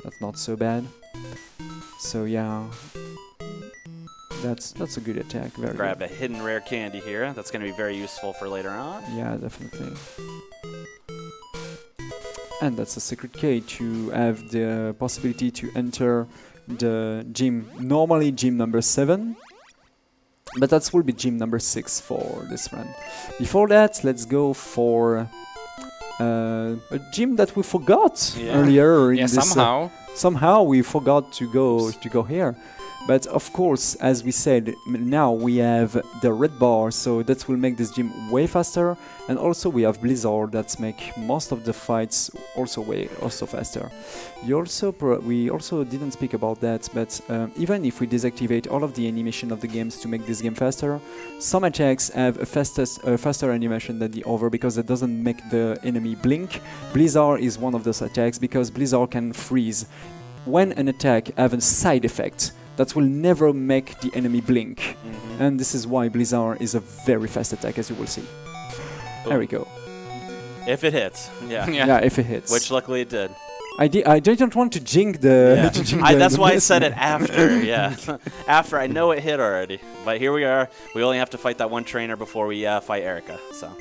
that's not so bad. So yeah. That's a good attack. Grab a hidden rare candy here. That's going to be very useful for later on. Yeah, definitely. And that's a secret key to have the possibility to enter the gym. Normally gym number 7, but that will be gym number 6 for this run. Before that, let's go for a gym that we forgot earlier. In this, somehow we forgot to go here. But of course, as we said, now we have the red bar, so that will make this gym way faster. And also we have Blizzard that make most of the fights also faster. We also didn't speak about that, but even if we deactivate all of the animation of the games to make this game faster, some attacks have a faster animation than the other because it doesn't make the enemy blink. Blizzard is one of those attacks because Blizzard can freeze. When an attack has a side effect, that will never make the enemy blink. And this is why Blizzard is a very fast attack, as you will see. Boom. There we go. If it hits, yeah, if it hits. Which luckily it did. I didn't want to jinx the... That's why I said it after, after I know it hit already. But here we are. We only have to fight that one trainer before we fight Erica, so...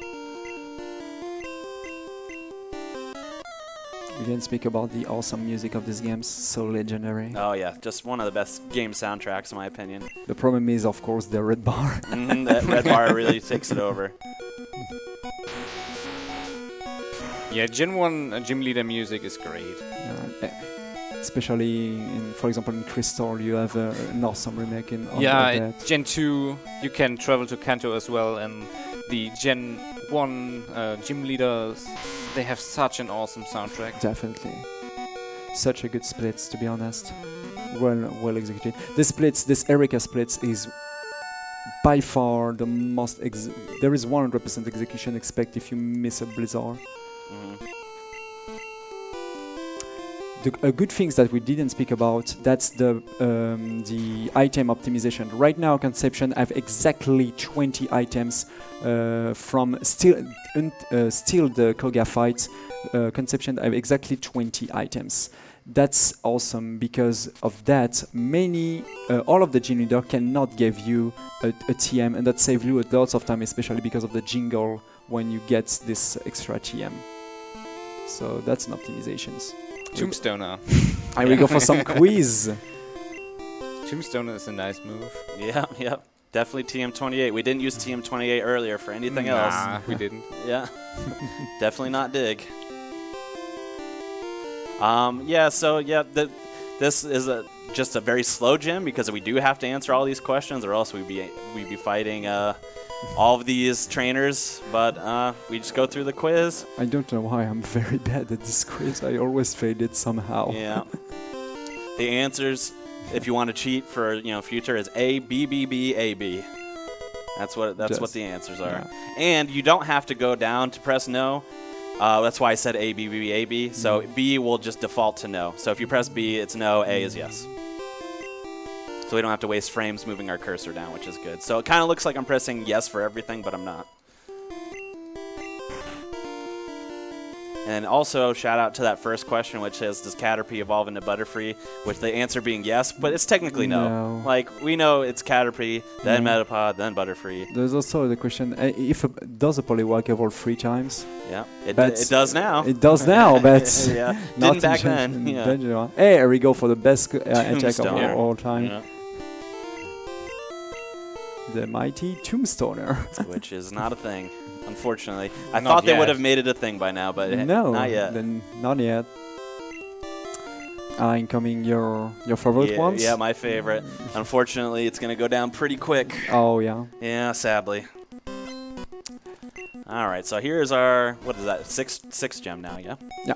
We didn't speak about the awesome music of these games, so legendary. Oh yeah, just one of the best game soundtracks in my opinion. The problem is, of course, the red bar. That red bar really takes it over. Yeah, Gen 1 gym leader music is great. Especially, for example, in Crystal, you have an awesome remake in that. Gen 2, you can travel to Kanto as well, and the Gen 1 gym leaders, they have such an awesome soundtrack. Definitely. Such a good splits, to be honest. Well executed. This Erica splits is by far the most... There is 100% execution expect if you miss a Blizzard. a good things that we didn't speak about, that's the item optimization. Right now, Conception have exactly 20 items from still the Koga fight. Conception have exactly 20 items. That's awesome because of that. All of the gym leader cannot give you a TM, and that saves you lots of time, especially because of the jingle when you get this extra TM. So that's an optimizations. Tombstoner. And we go for some quiz. Tombstoner is a nice move. Yeah. Definitely TM28. We didn't use TM28 earlier for anything else. We didn't. Yeah. Definitely not dig. This is just a very slow gym because we do have to answer all these questions, or else we'd be fighting all of these trainers. But we just go through the quiz. I don't know why I'm very bad at this quiz. I always failed it somehow. Yeah. The answers, if you want to cheat for future, is A, B, B, B, A, B. That's what the answers are. Yeah. And you don't have to go down to press no. That's why I said A, B, B, B, A, B. So B will just default to no. So if you press B, it's no, A is yes. So we don't have to waste frames moving our cursor down, which is good. So it kind of looks like I'm pressing yes for everything, but I'm not. And also, shout out to that first question, which says, does Caterpie evolve into Butterfree? With the answer being yes, but it's technically no. Like, we know it's Caterpie, then Metapod, then Butterfree. There's also the question, does a Poliwag evolve 3 times? Yeah, it does now. It does now, but yeah. not Didn't back then. Yeah. Hey, here we go for the best attack of all time. Yeah. The mighty Tombstoner. Which is not a thing, unfortunately. I thought they would have made it a thing by now, but no, not yet. Then not yet. Incoming your favorite ones? Yeah, my favorite. Unfortunately, it's going to go down pretty quick. Oh, yeah. Yeah, sadly. All right, so here's our, what is that, sixth gem now, yeah? Yeah.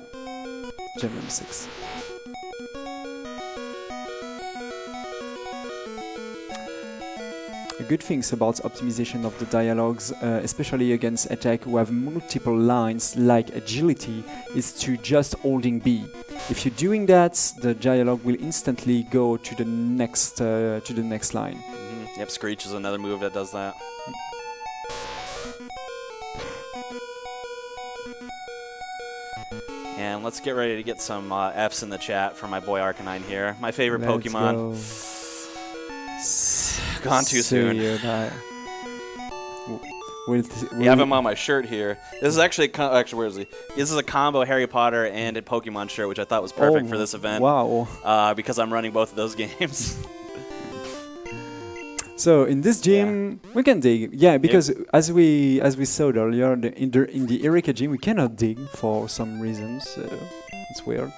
Gem number 6. Good things about optimization of the dialogues, especially against attack who have multiple lines like agility, is to just holding B. If you're doing that, the dialogue will instantly go to the next line. Mm-hmm. Yep, Screech is another move that does that. And let's get ready to get some Fs in the chat for my boy Arcanine here. My favorite Pokemon. Gone too soon. We have him on my shirt here. This is actually where is he? This is a combo Harry Potter and a Pokemon shirt, which I thought was perfect for this event. Wow! Because I'm running both of those games. So in this gym, we can dig. Yeah, because as we saw earlier, in the Erika gym, we cannot dig for some reasons. It's weird,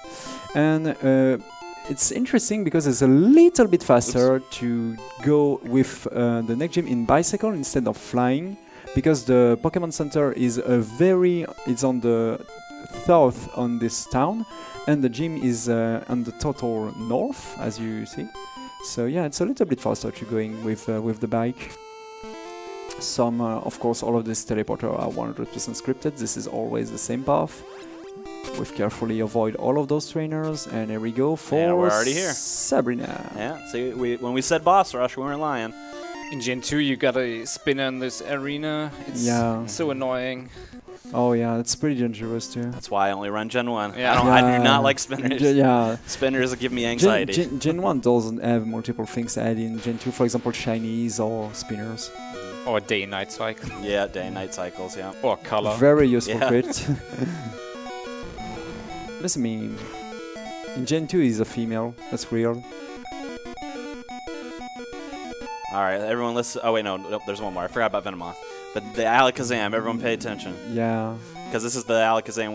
and. It's interesting because it's a little bit faster to go with the next gym in bicycle instead of flying, because the Pokemon Center is it's on the south on this town, and the gym is on the total north, as you see. So yeah, it's a little bit faster to going with the bike. Some, of course, all of these teleporters are 100% scripted. This is always the same path. We've carefully avoid all of those trainers, and here we go for we're already here. Sabrina. Yeah, see, when we said boss rush, we weren't lying. In Gen 2, you got a spinner in this arena. It's so annoying. Oh yeah, it's pretty dangerous too. That's why I only run Gen 1. Yeah. I do not like spinners. Yeah. Spinners give me anxiety. Gen 1 doesn't have multiple things added in Gen 2, for example, shinies or spinners. Or day and night cycle. Yeah, day and night cycles, yeah. Or color. Very useful crit. That's mean. In Gen 2 is a female. That's real. Alright, everyone listen. Oh, wait, no, there's one more. I forgot about Venomoth. But the Alakazam, everyone pay attention. Yeah. Because this is the Alakazam.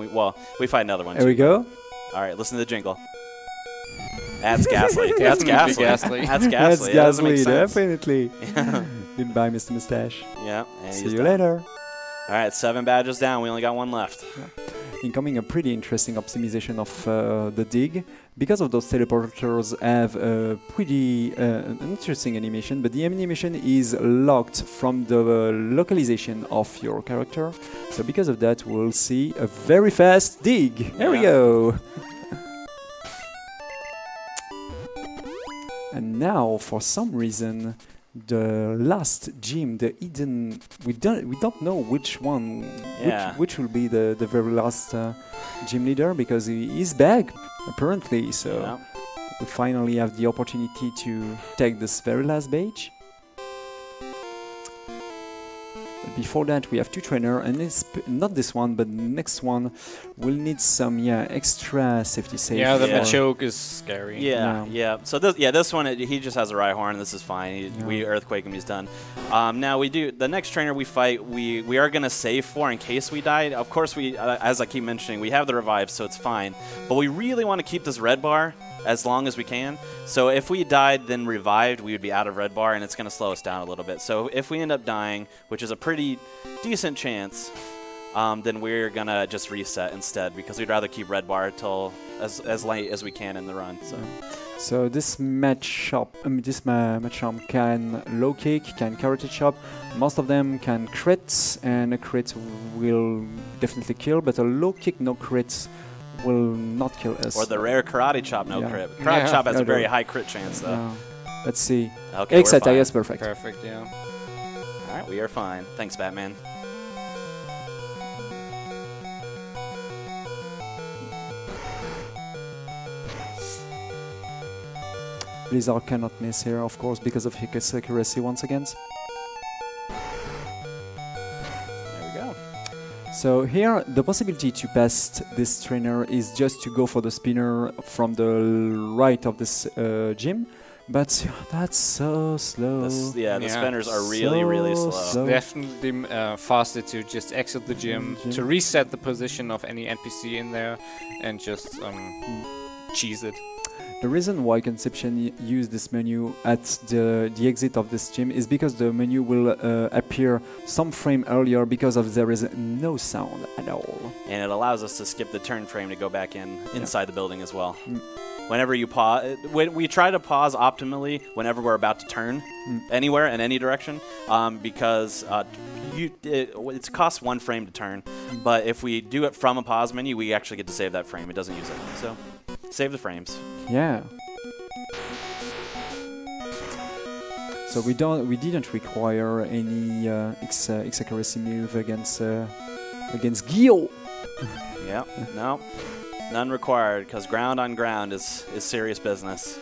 We fight another one. There we go. Alright, listen to the jingle. That's Ghastly. That's Ghastly. That's Ghastly. That's yeah, Ghastly, definitely. Goodbye, Mr. Mustache. Yeah. See you later. Alright, 7 badges down. We only got 1 left. Yeah. Incoming a pretty interesting optimization of the dig. Because of those teleporters have a pretty interesting animation, but the animation is locked from the localization of your character. So because of that, we'll see a very fast dig. There we go. And now, for some reason, the last gym, the Eden, we don't know which one, which will be the very last gym leader, because he is back apparently. So we finally have the opportunity to take this very last badge. But before that, we have 2 trainers, and it's not this one, but the next one will need some extra safety save. Yeah, the Machoke is scary. Yeah. So this one, he just has a Rhyhorn. This is fine. We earthquake him. He's done. Now we do the next trainer we fight. We are gonna save for in case we die. Of course, we as I keep mentioning, we have the revive, so it's fine. But we really want to keep this red bar as long as we can. So if we died then revived, we would be out of red bar, and it's going to slow us down a little bit. So if we end up dying, which is a pretty decent chance, then we're going to just reset instead, because we'd rather keep red bar till as late as we can in the run. So this matchup can low kick, can karate chop. Most of them can crit, and a crit will definitely kill, but a low kick no crit will not kill us. Or the rare karate chop no crit. Karate chop has a very high crit chance though. Let's see. Okay, yes, perfect. Perfect, yeah. Alright, we are fine. Thanks, Batman. Blizzard cannot miss here, of course, because of his accuracy once again. So here, the possibility to pass this trainer is just to go for the spinner from the right of this gym, but that's so slow. The spinners are really slow. Definitely faster to just exit the gym, to reset the position of any NPC in there, and just cheese it. The reason why Conception use this menu at the exit of this gym is because the menu will appear some frame earlier, because of there is no sound at all. And it allows us to skip the turn frame to go back inside the building as well. Whenever you pause, we try to pause optimally whenever we're about to turn anywhere in any direction, because it costs 1 frame to turn, but if we do it from a pause menu, we actually get to save that frame. It doesn't use it, so save the frames. Yeah. So we didn't require any X accuracy move against Gio. Yeah, no, none required, because ground on ground is serious business.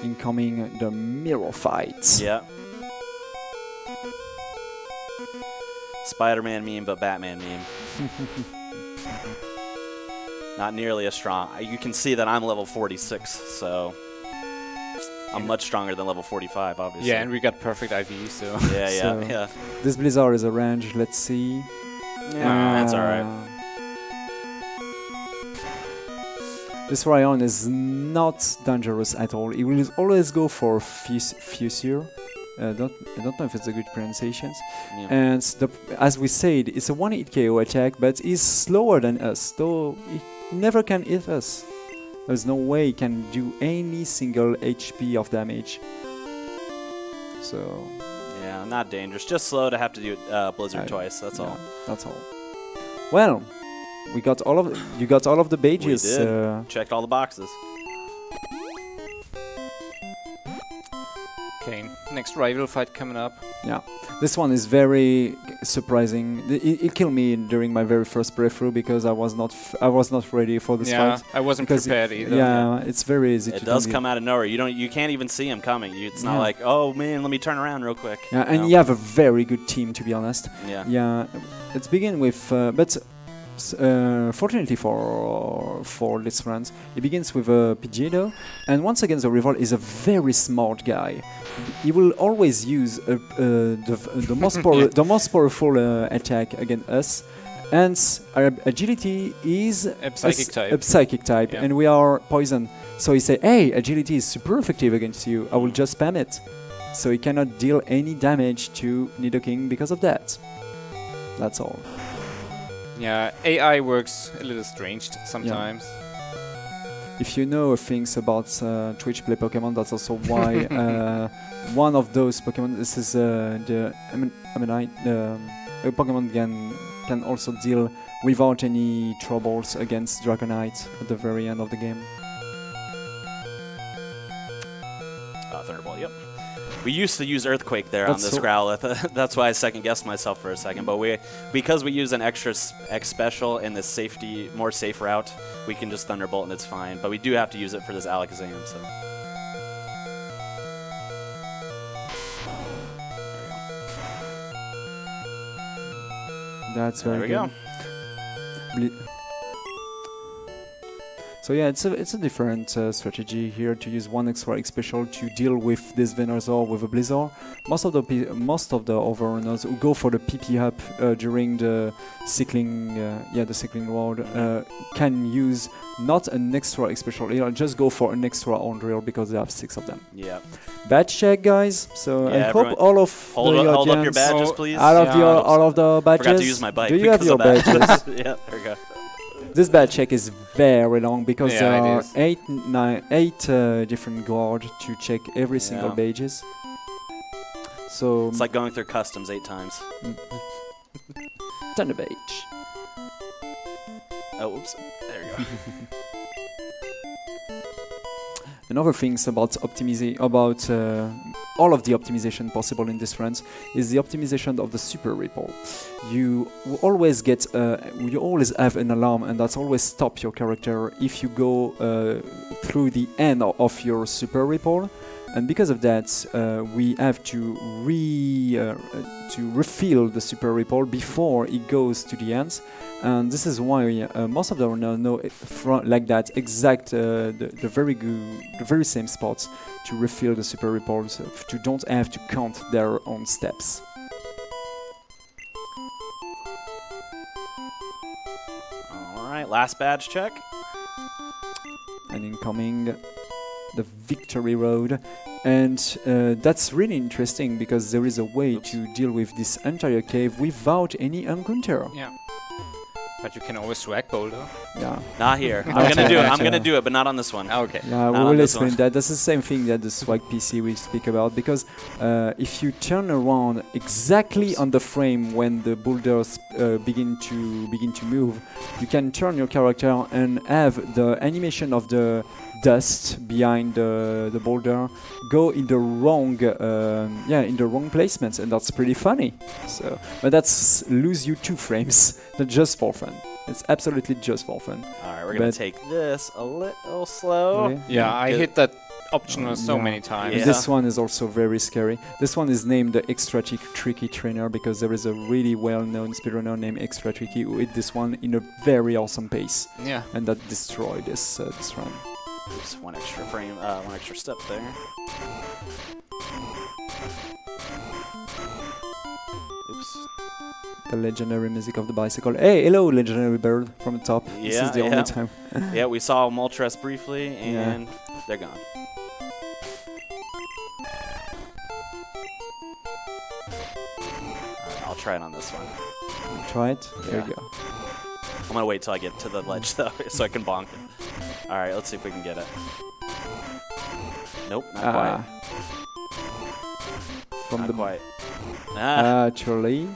Incoming the mirror fight. Yeah. Spider-Man meme, but Batman meme. Not nearly as strong. You can see that I'm level 46, so I'm much stronger than level 45, obviously. Yeah, and we got perfect IV, so... Yeah. This Blizzard is a range, let's see. Yeah, that's alright. This Ryan is not dangerous at all. He will always go for Fusure. I don't know if it's a good pronunciation. Yeah. And as we said, it's a 1-hit KO attack, but he's slower than us, so he never can hit us. There's no way he can do any single HP of damage. So... yeah, not dangerous. Just slow to have to do Blizzard twice, that's all. That's all. Well, you got all of the badges. We did. Checked all the boxes. Okay, next rival fight coming up. Yeah, this one is very surprising. It killed me during my very first playthrough, because I was not ready for this fight. I wasn't prepared either. Yeah, it's very easy. It does come out of nowhere. You can't even see him coming. It's not like, oh man, let me turn around real quick. Yeah, and you have a very good team, to be honest. Yeah. Let's begin with, fortunately for this round, it begins with a Pidgeotto, and once again the rival is a very smart guy. He will always use the most powerful attack against us, and our agility is a psychic type, and we are poison. So he say, hey, agility is super effective against you, I will just spam it. So he cannot deal any damage to Nidoking because of that. That's all. Yeah, AI works a little strange sometimes. If you know things about Twitch play Pokemon, that's also why one of those Pokemon, this is the a Pokemon can also deal without any troubles against Dragonite at the very end of the game. Thunderbolt, yep. We used to use Earthquake there on That's this so Growlithe. That's why I second-guessed myself for a second. But because we use an extra X special in this more safe route, we can just Thunderbolt and it's fine. But we do have to use it for this Alakazam, so... That's very there good. we go. So yeah, it's a different strategy here to use one extra X special to deal with this Venusaur with a Blizzard. Most of the overrunners who go for the PP up during the cycling road can use not an extra X special here, just go for an extra on drill because they have 6 of them. Yeah. Badge check, guys. So Yeah, I hope all of hold the up your audience, badges, please. all of the badges. Forgot to use my bike. Do you have your because of that. badges? Yeah, there we go. This badge check is very long because Yeah, there it are is. eight different guards to check every single badges. So It's like going through customs 8 times. Thunder badge. Oh, oops. There you go. Another things about all of the optimization possible in this runs is the optimization of the super ripple. You always have an alarm, and that's always stop your character if you go through the end of your super ripple. And because of that, we have to refill the super ripple before it goes to the end. And this is why most of them know like that exact the very same spots to refill the super ripples to don't have to count their own steps. All right, last badge check. And incoming the Victory Road, and that's really interesting because there is a way to deal with this entire cave without any encounter. Yeah. But you can always swag boulder. Yeah. Not here. I'm gonna do it. I'm gonna do it, but not on this one. Okay. Yeah, we will explain that. That's the same thing that the swag PC we speak about, because if you turn around exactly on the frame when the boulders begin to move, you can turn your character and have the animation of the dust behind the boulder go in the wrong placements, and that's pretty funny. So, but that's lose you 2 frames, not just for fun. It's absolutely just for fun. All right, we're gonna take this a little slow. Okay. Yeah, I hit that optional so many times. Yeah. This one is also very scary. This one is named the Extra Tricky Trainer because there is a really well-known speedrunner named Extra Tricky who hit this one in a very awesome pace. Yeah. And that destroyed this run. Oops, one extra frame, one extra step there. Oops. The legendary music of the bicycle. Hey, hello, legendary bird from the top. Yeah, this is the only time. Yeah, we saw Moltres briefly, and they're gone. I'll try it on this one. Try it. There you go. I'm gonna wait till I get to the ledge though, so I can bonk it. All right, let's see if we can get it. Nope, not quite. From not the quite. Actually.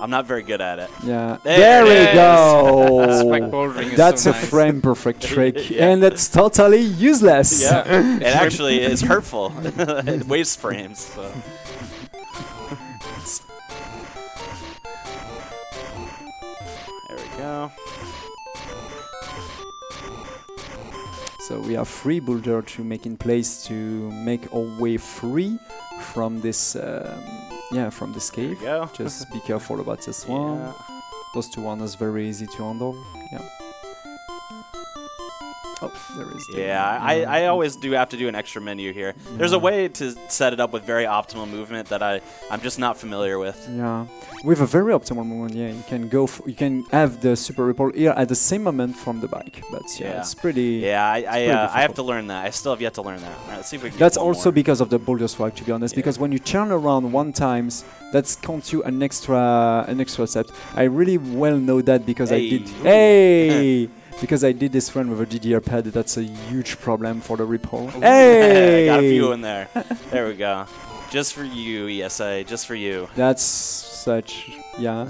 I'm not very good at it. Yeah. There we it go. Swag bouldering is That's so a nice. frame perfect trick, Yeah. and it's totally useless. Yeah, it actually is hurtful. It wastes frames. So. There we go. So we have 3 boulder to make in place to make our way free from this from this cave. There we go. Just be careful about this one. Yeah. Those 2 ones very easy to handle. Yeah. Oh, there is. Yeah, I always do have to do an extra menu here. There's a way to set it up with very optimal movement that I'm just not familiar with. Yeah, with a very optimal movement, yeah, you can go. You can have the super ripple here at the same moment from the bike, but yeah, it's pretty. Yeah, I have to difficult. learn that. I still have yet to learn that. All right, let's see if we can. That's get one also more. because of the boulder swag, to be honest. Because when you turn around 1 times, that counts you an extra step. I really well know that because I did. Hey. Because I did this run with a DDR pad, that's a huge problem for the ripple. Hey! Got a few in there. There we go. Just for you, ESA. Just for you. That's such, yeah.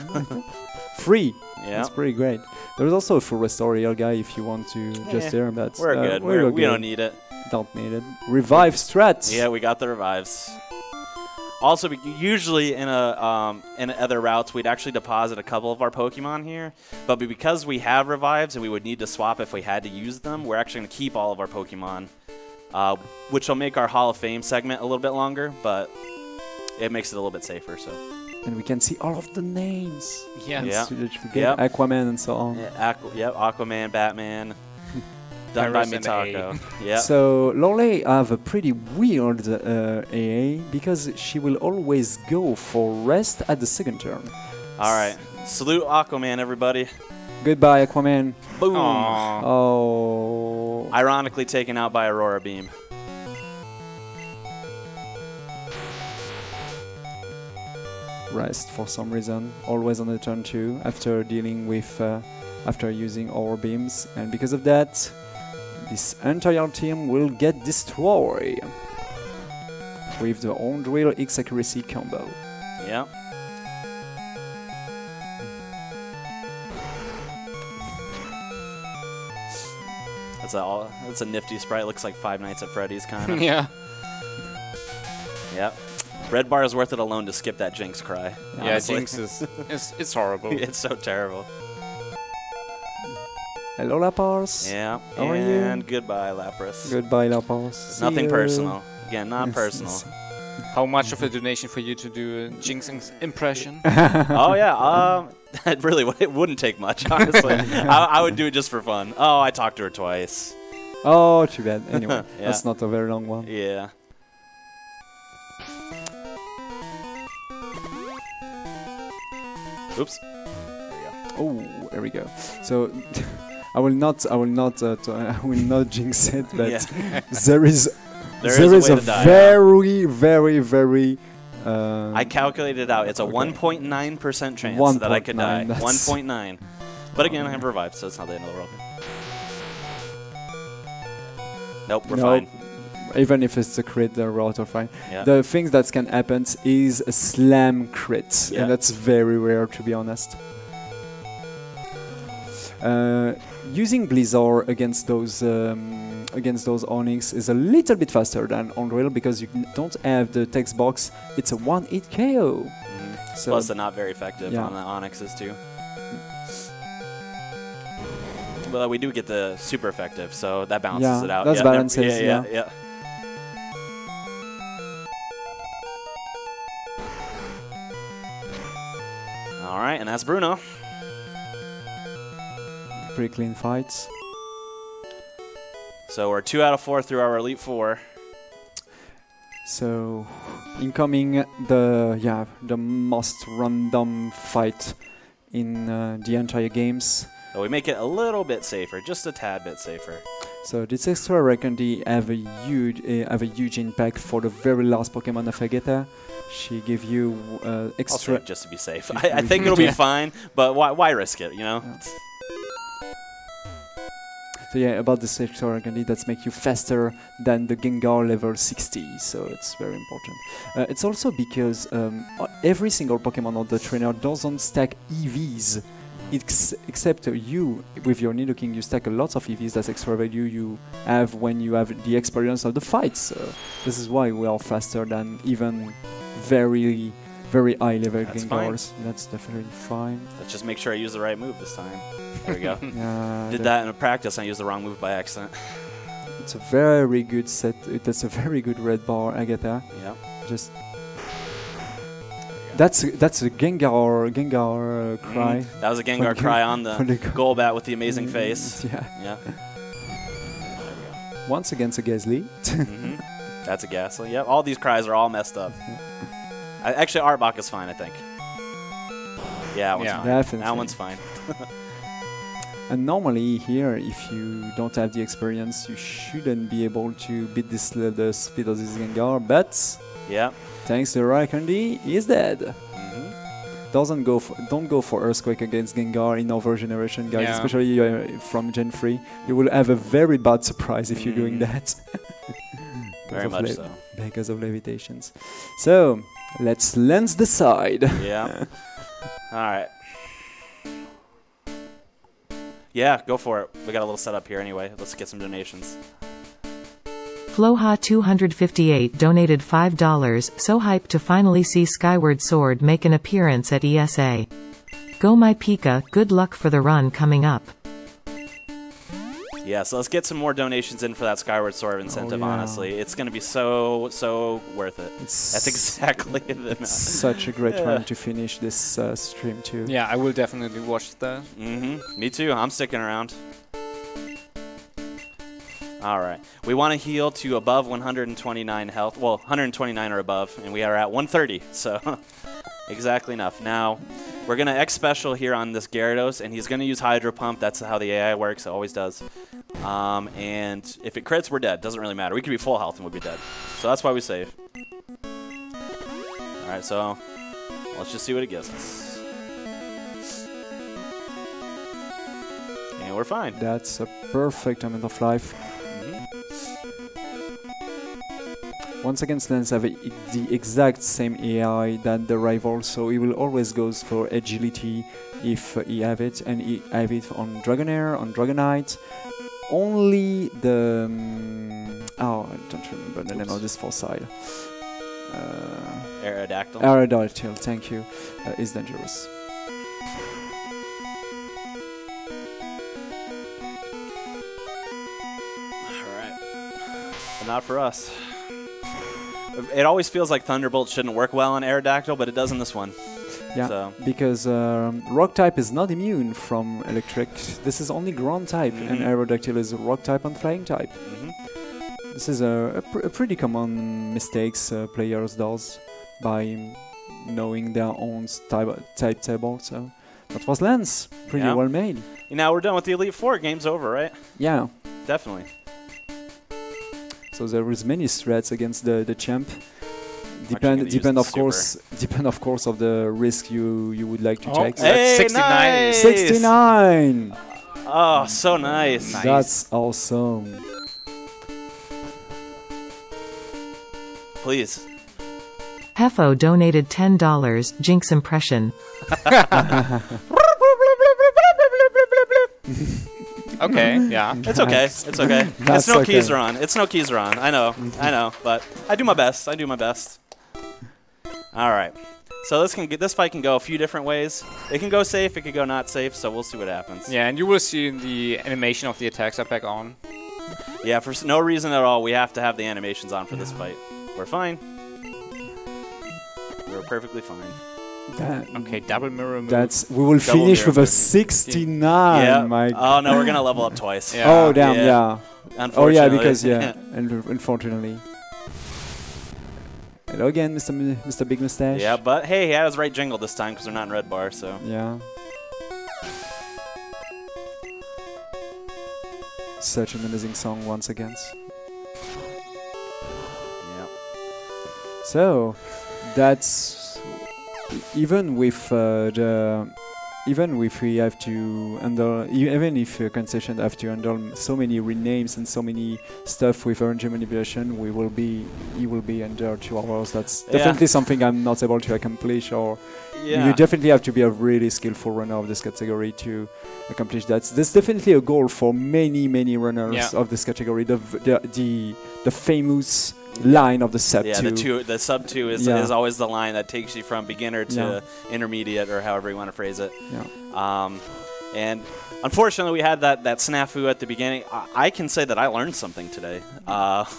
Free. Yeah. That's pretty great. There's also a full restore heal guy if you want to just there, but we're good. We don't need it. Don't need it. Revive strats. Yeah, we got the revives. Also, usually in other routes, we'd actually deposit a couple of our Pokemon here, but because we have revives and we would need to swap if we had to use them, we're actually going to keep all of our Pokemon, which will make our Hall of Fame segment a little bit longer, but it makes it a little bit safer. So. And we can see all of the names. Yeah. Yep. Aquaman and so on. Yeah, Aquaman, Batman. Done by Mitako. Yeah. So Lorelei have a pretty weird AA because she will always go for rest at the second turn. All right. Salute Aquaman, everybody. Goodbye, Aquaman. Boom. Aww. Oh. Ironically taken out by Aurora Beam. Rest for some reason. Always on the turn 2 after dealing with, after using Aurora Beams. And because of that, this entire team will get destroyed with the on drill X accuracy combo. Yeah. That's a nifty sprite. Looks like Five Nights at Freddy's kind of. Yeah. Yep. Red bar is worth it alone to skip that Jinx cry. Yeah, honestly. Jinx is it's horrible. It's so terrible. Hello, Lapras. Yeah. How are you? And goodbye, Lapras. Goodbye, Lapras. Nothing personal. Again, not personal. How much of a donation for you to do a Jinx's impression? Oh yeah. It wouldn't take much, honestly. I would do it just for fun. Oh, I talked to her twice. Oh, too bad. Anyway, Yeah. that's not a very long one. Yeah. Oops. Oh, there we go. So I will not jinx it, but Yeah. there is There is a way to die, very. I calculated it out. It's a 1.9% chance that I could die. 1.9. But again, I have revived, so it's not the end of the world. Nope, we're fine. Even if it's a crit, we're auto fine. Yeah. The thing that can happen is a slam crit, Yeah. and that's very rare, to be honest. Using Blizzard against those Onyx is a little bit faster than Unreal because you don't have the text box. It's a 1-hit KO. So Plus, they're not very effective Yeah. on the Onyxes too. Well, we do get the super effective, so that balances it out. That's balances. Yeah. All right, and that's Bruno. Pretty clean fights. So we're 2 out of 4 through our Elite Four. So incoming the most random fight in the entire games. So we make it a little bit safer, just a tad bit safer. So this extra Recondy have a huge impact for the very last Pokemon of Vegeta. She give you extra. Also, just to be safe. I think it'll be fine, but why risk it? You know. Yeah. So yeah, about this extra Recondy that make you faster than the Gengar level 60, so it's very important. It's also because every single Pokemon on the trainer doesn't stack EVs. Except you, with your Nidoking, you stack a lot of EVs. That's extra value you have when you have the experience of the fights. So this is why we are faster than even very high level Gengars. That's definitely fine. Let's just make sure I use the right move this time. There we go. Did that in a practice, I used the wrong move by accident. It's a very good set. That's a very good red bar, Agatha. Yeah. Just. That's a Gengar cry. That was a Gengar cry on the Golbat with the amazing face. Yeah. Yeah. Once against a Gasly. That's a Ghastly. Yep. All these cries are all messed up. Actually, Arbok is fine, I think. Yeah, that one's fine. Definitely. That one's fine. And normally here, if you don't have the experience, you shouldn't be able to beat the speed of this Gengar, but yeah. Thanks to Recondy, he's dead. Don't go for Earthquake against Gengar in over generation, guys, especially from Gen 3. You will have a very bad surprise if you're doing that. Very much so. Because of levitations. So, let's lens the side. Yeah. All right. Yeah, go for it. We got a little setup here anyway. Let's get some donations. Floha258 donated $5. So hyped to finally see Skyward Sword make an appearance at ESA. Go my Pika, good luck for the run coming up. Yeah, so let's get some more donations in for that Skyward Sword incentive, honestly. It's going to be so worth it. That's exactly the such a great run to finish this stream too. Yeah, I will definitely watch that. Me too. I'm sticking around. All right. We want to heal to above 129 health. Well, 129 or above, and we are at 130, so exactly enough. Now, we're going to X special here on this Gyarados, and he's going to use Hydro Pump. That's how the AI works. It always does. And if it crits, we're dead. Doesn't really matter. We could be full health and we'll be dead. So that's why we save. All right, so let's just see what it gives us. And we're fine. That's a perfect amount of life. Once again, Lens have the exact same AI than the rival, so he will always goes for agility if he have it, and he have it on Dragonair, on Dragonite. Only the oh, I don't remember the name of this fossil. Aerodactyl. Aerodactyl, thank you. Is dangerous. All right, but not for us. It always feels like Thunderbolt shouldn't work well on Aerodactyl, but it does in this one. Yeah, so. Because Rock type is not immune from Electric. This is only Ground type, and Aerodactyl is Rock type and Flying type. This is a pretty common mistakes players does by knowing their own type table. So that was Lens. Pretty well made. Now we're done with the Elite Four. Game's over, right? Yeah. Definitely. So there is many threats against the champ. Depend of course of the risk you would like to take. Hey, 69. Nice. 69. Oh, so nice. That's awesome. Please. Hefo donated $10. Jinx impression. Okay, yeah. It's okay. It's okay. It's no Keyzeron. It's no Keyzeron. I know, but I do my best. All right. So this fight can go a few different ways. It can go safe. It could go not safe. So we'll see what happens. Yeah, and you will see the animation of the attacks are back on. Yeah, for no reason at all, we have to have the animations on for this fight. We're fine. We're perfectly fine. Okay, double mirror move. We will finish with a 69. Yeah. My oh no, we're gonna level up twice. Yeah. Oh damn, yeah. Unfortunately. Oh yeah, because unfortunately. Hello again, Mr. Big Mustache. Yeah, but hey, he had his right jingle this time because they're not in red bar, so. Yeah. Such an amazing song once again. Yeah. So, that's even if we have to handle, even if concession have to handle so many renames and so many stuff with RNG manipulation, he will be under 2 hours. That's definitely something I'm not able to accomplish, or you definitely have to be a really skillful runner of this category to accomplish that. There's definitely a goal for many runners of this category. The famous line of the sub 2. Yeah, the sub 2 is always the line that takes you from beginner to intermediate, or however you want to phrase it. Yeah. And unfortunately, we had that snafu at the beginning. I can say that I learned something today,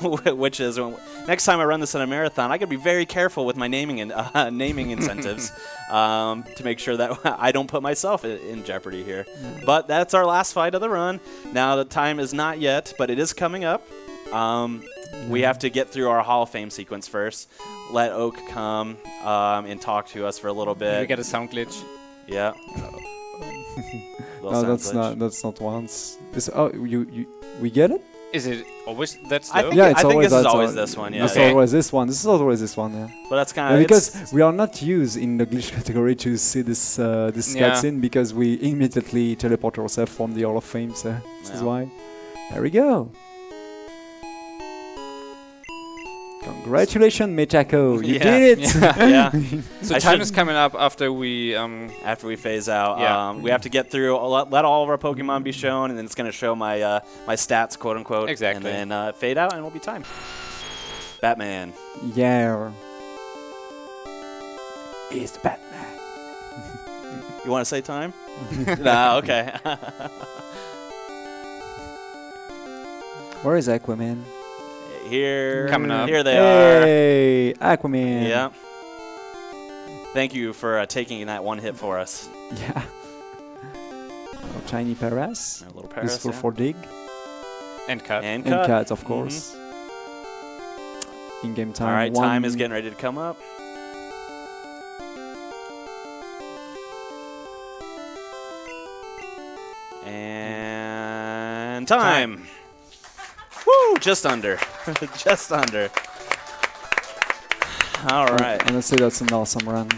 which is next time I run this in a marathon, I got to be very careful with my naming incentives to make sure that I don't put myself in jeopardy here. Yeah. But that's our last fight of the run. Now the time is not yet, but it is coming up. We have to get through our Hall of Fame sequence first. Let Oak come and talk to us for a little bit. We get a sound glitch. Yeah. No, that's not once. We get it? Is it always that slow? I think this is always this one. Yeah. It's always this one. This is always this one. Yeah. But that's kind of because we are not used in the glitch category to see this cutscene, because we immediately teleport ourselves from the Hall of Fame. So this is why. There we go. Congratulations, Metako. You Yeah. did it. Yeah. So I time should- is coming up after we After we phase out, Yeah. we have to get through. Let all of our Pokemon be shown, and then it's going to show my my stats, quote unquote. Exactly. And then fade out, and it'll be time. Batman. Yeah. It's Batman. You want to say time? Nah, okay. Where is Aquaman? Here, Coming up. Here they are. Hey, Aquaman. Yeah. Thank you for taking that one hit for us. Yeah. Our tiny Paras. Our little Paras, Useful yeah. for dig. and cut. And And cut. cut, of course. In-game time. All right, one. time is getting ready to come up. And time. Woo! Just under. Just under. All right. Honestly, that's an awesome run.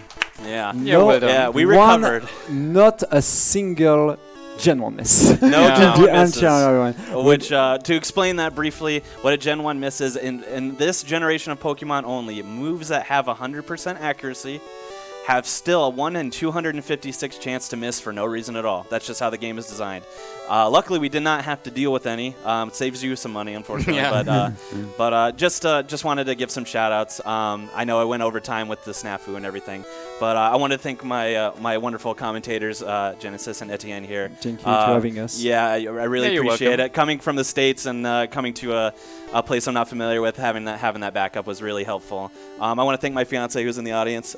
Yeah. Yeah, well done. Yeah, we One- recovered. Not a single Gen 1 miss. No Yeah. Gen 1 The misses. entire one. Which, to explain that briefly, what a Gen 1 miss is, in this generation of Pokemon only, moves that have 100% accuracy have still a 1 in 256 chance to miss for no reason at all. That's just how the game is designed. Luckily, we did not have to deal with any. It saves you some money, unfortunately. Yeah. But just wanted to give some shout-outs. I know I went over time with the snafu and everything, but I want to thank my wonderful commentators, Genesis and Etienne here. Thank you for having us. Yeah, I really Yeah, you're appreciate welcome. it. Coming from the States and coming to a place I'm not familiar with, having that backup was really helpful. I want to thank my fiance who's in the audience,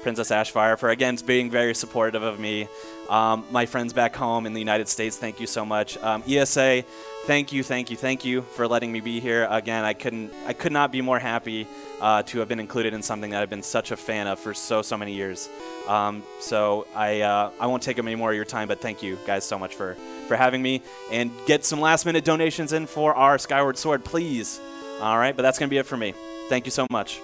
Princess Ashfire, for again being very supportive of me. My friends back home in the United States, thank you so much. ESA, thank you for letting me be here. Again, I could not be more happy to have been included in something that I've been such a fan of for so many years. So I won't take up any more of your time, but thank you guys so much for having me. And get some last-minute donations in for our Skyward Sword, please. All right, but that's going to be it for me. Thank you so much.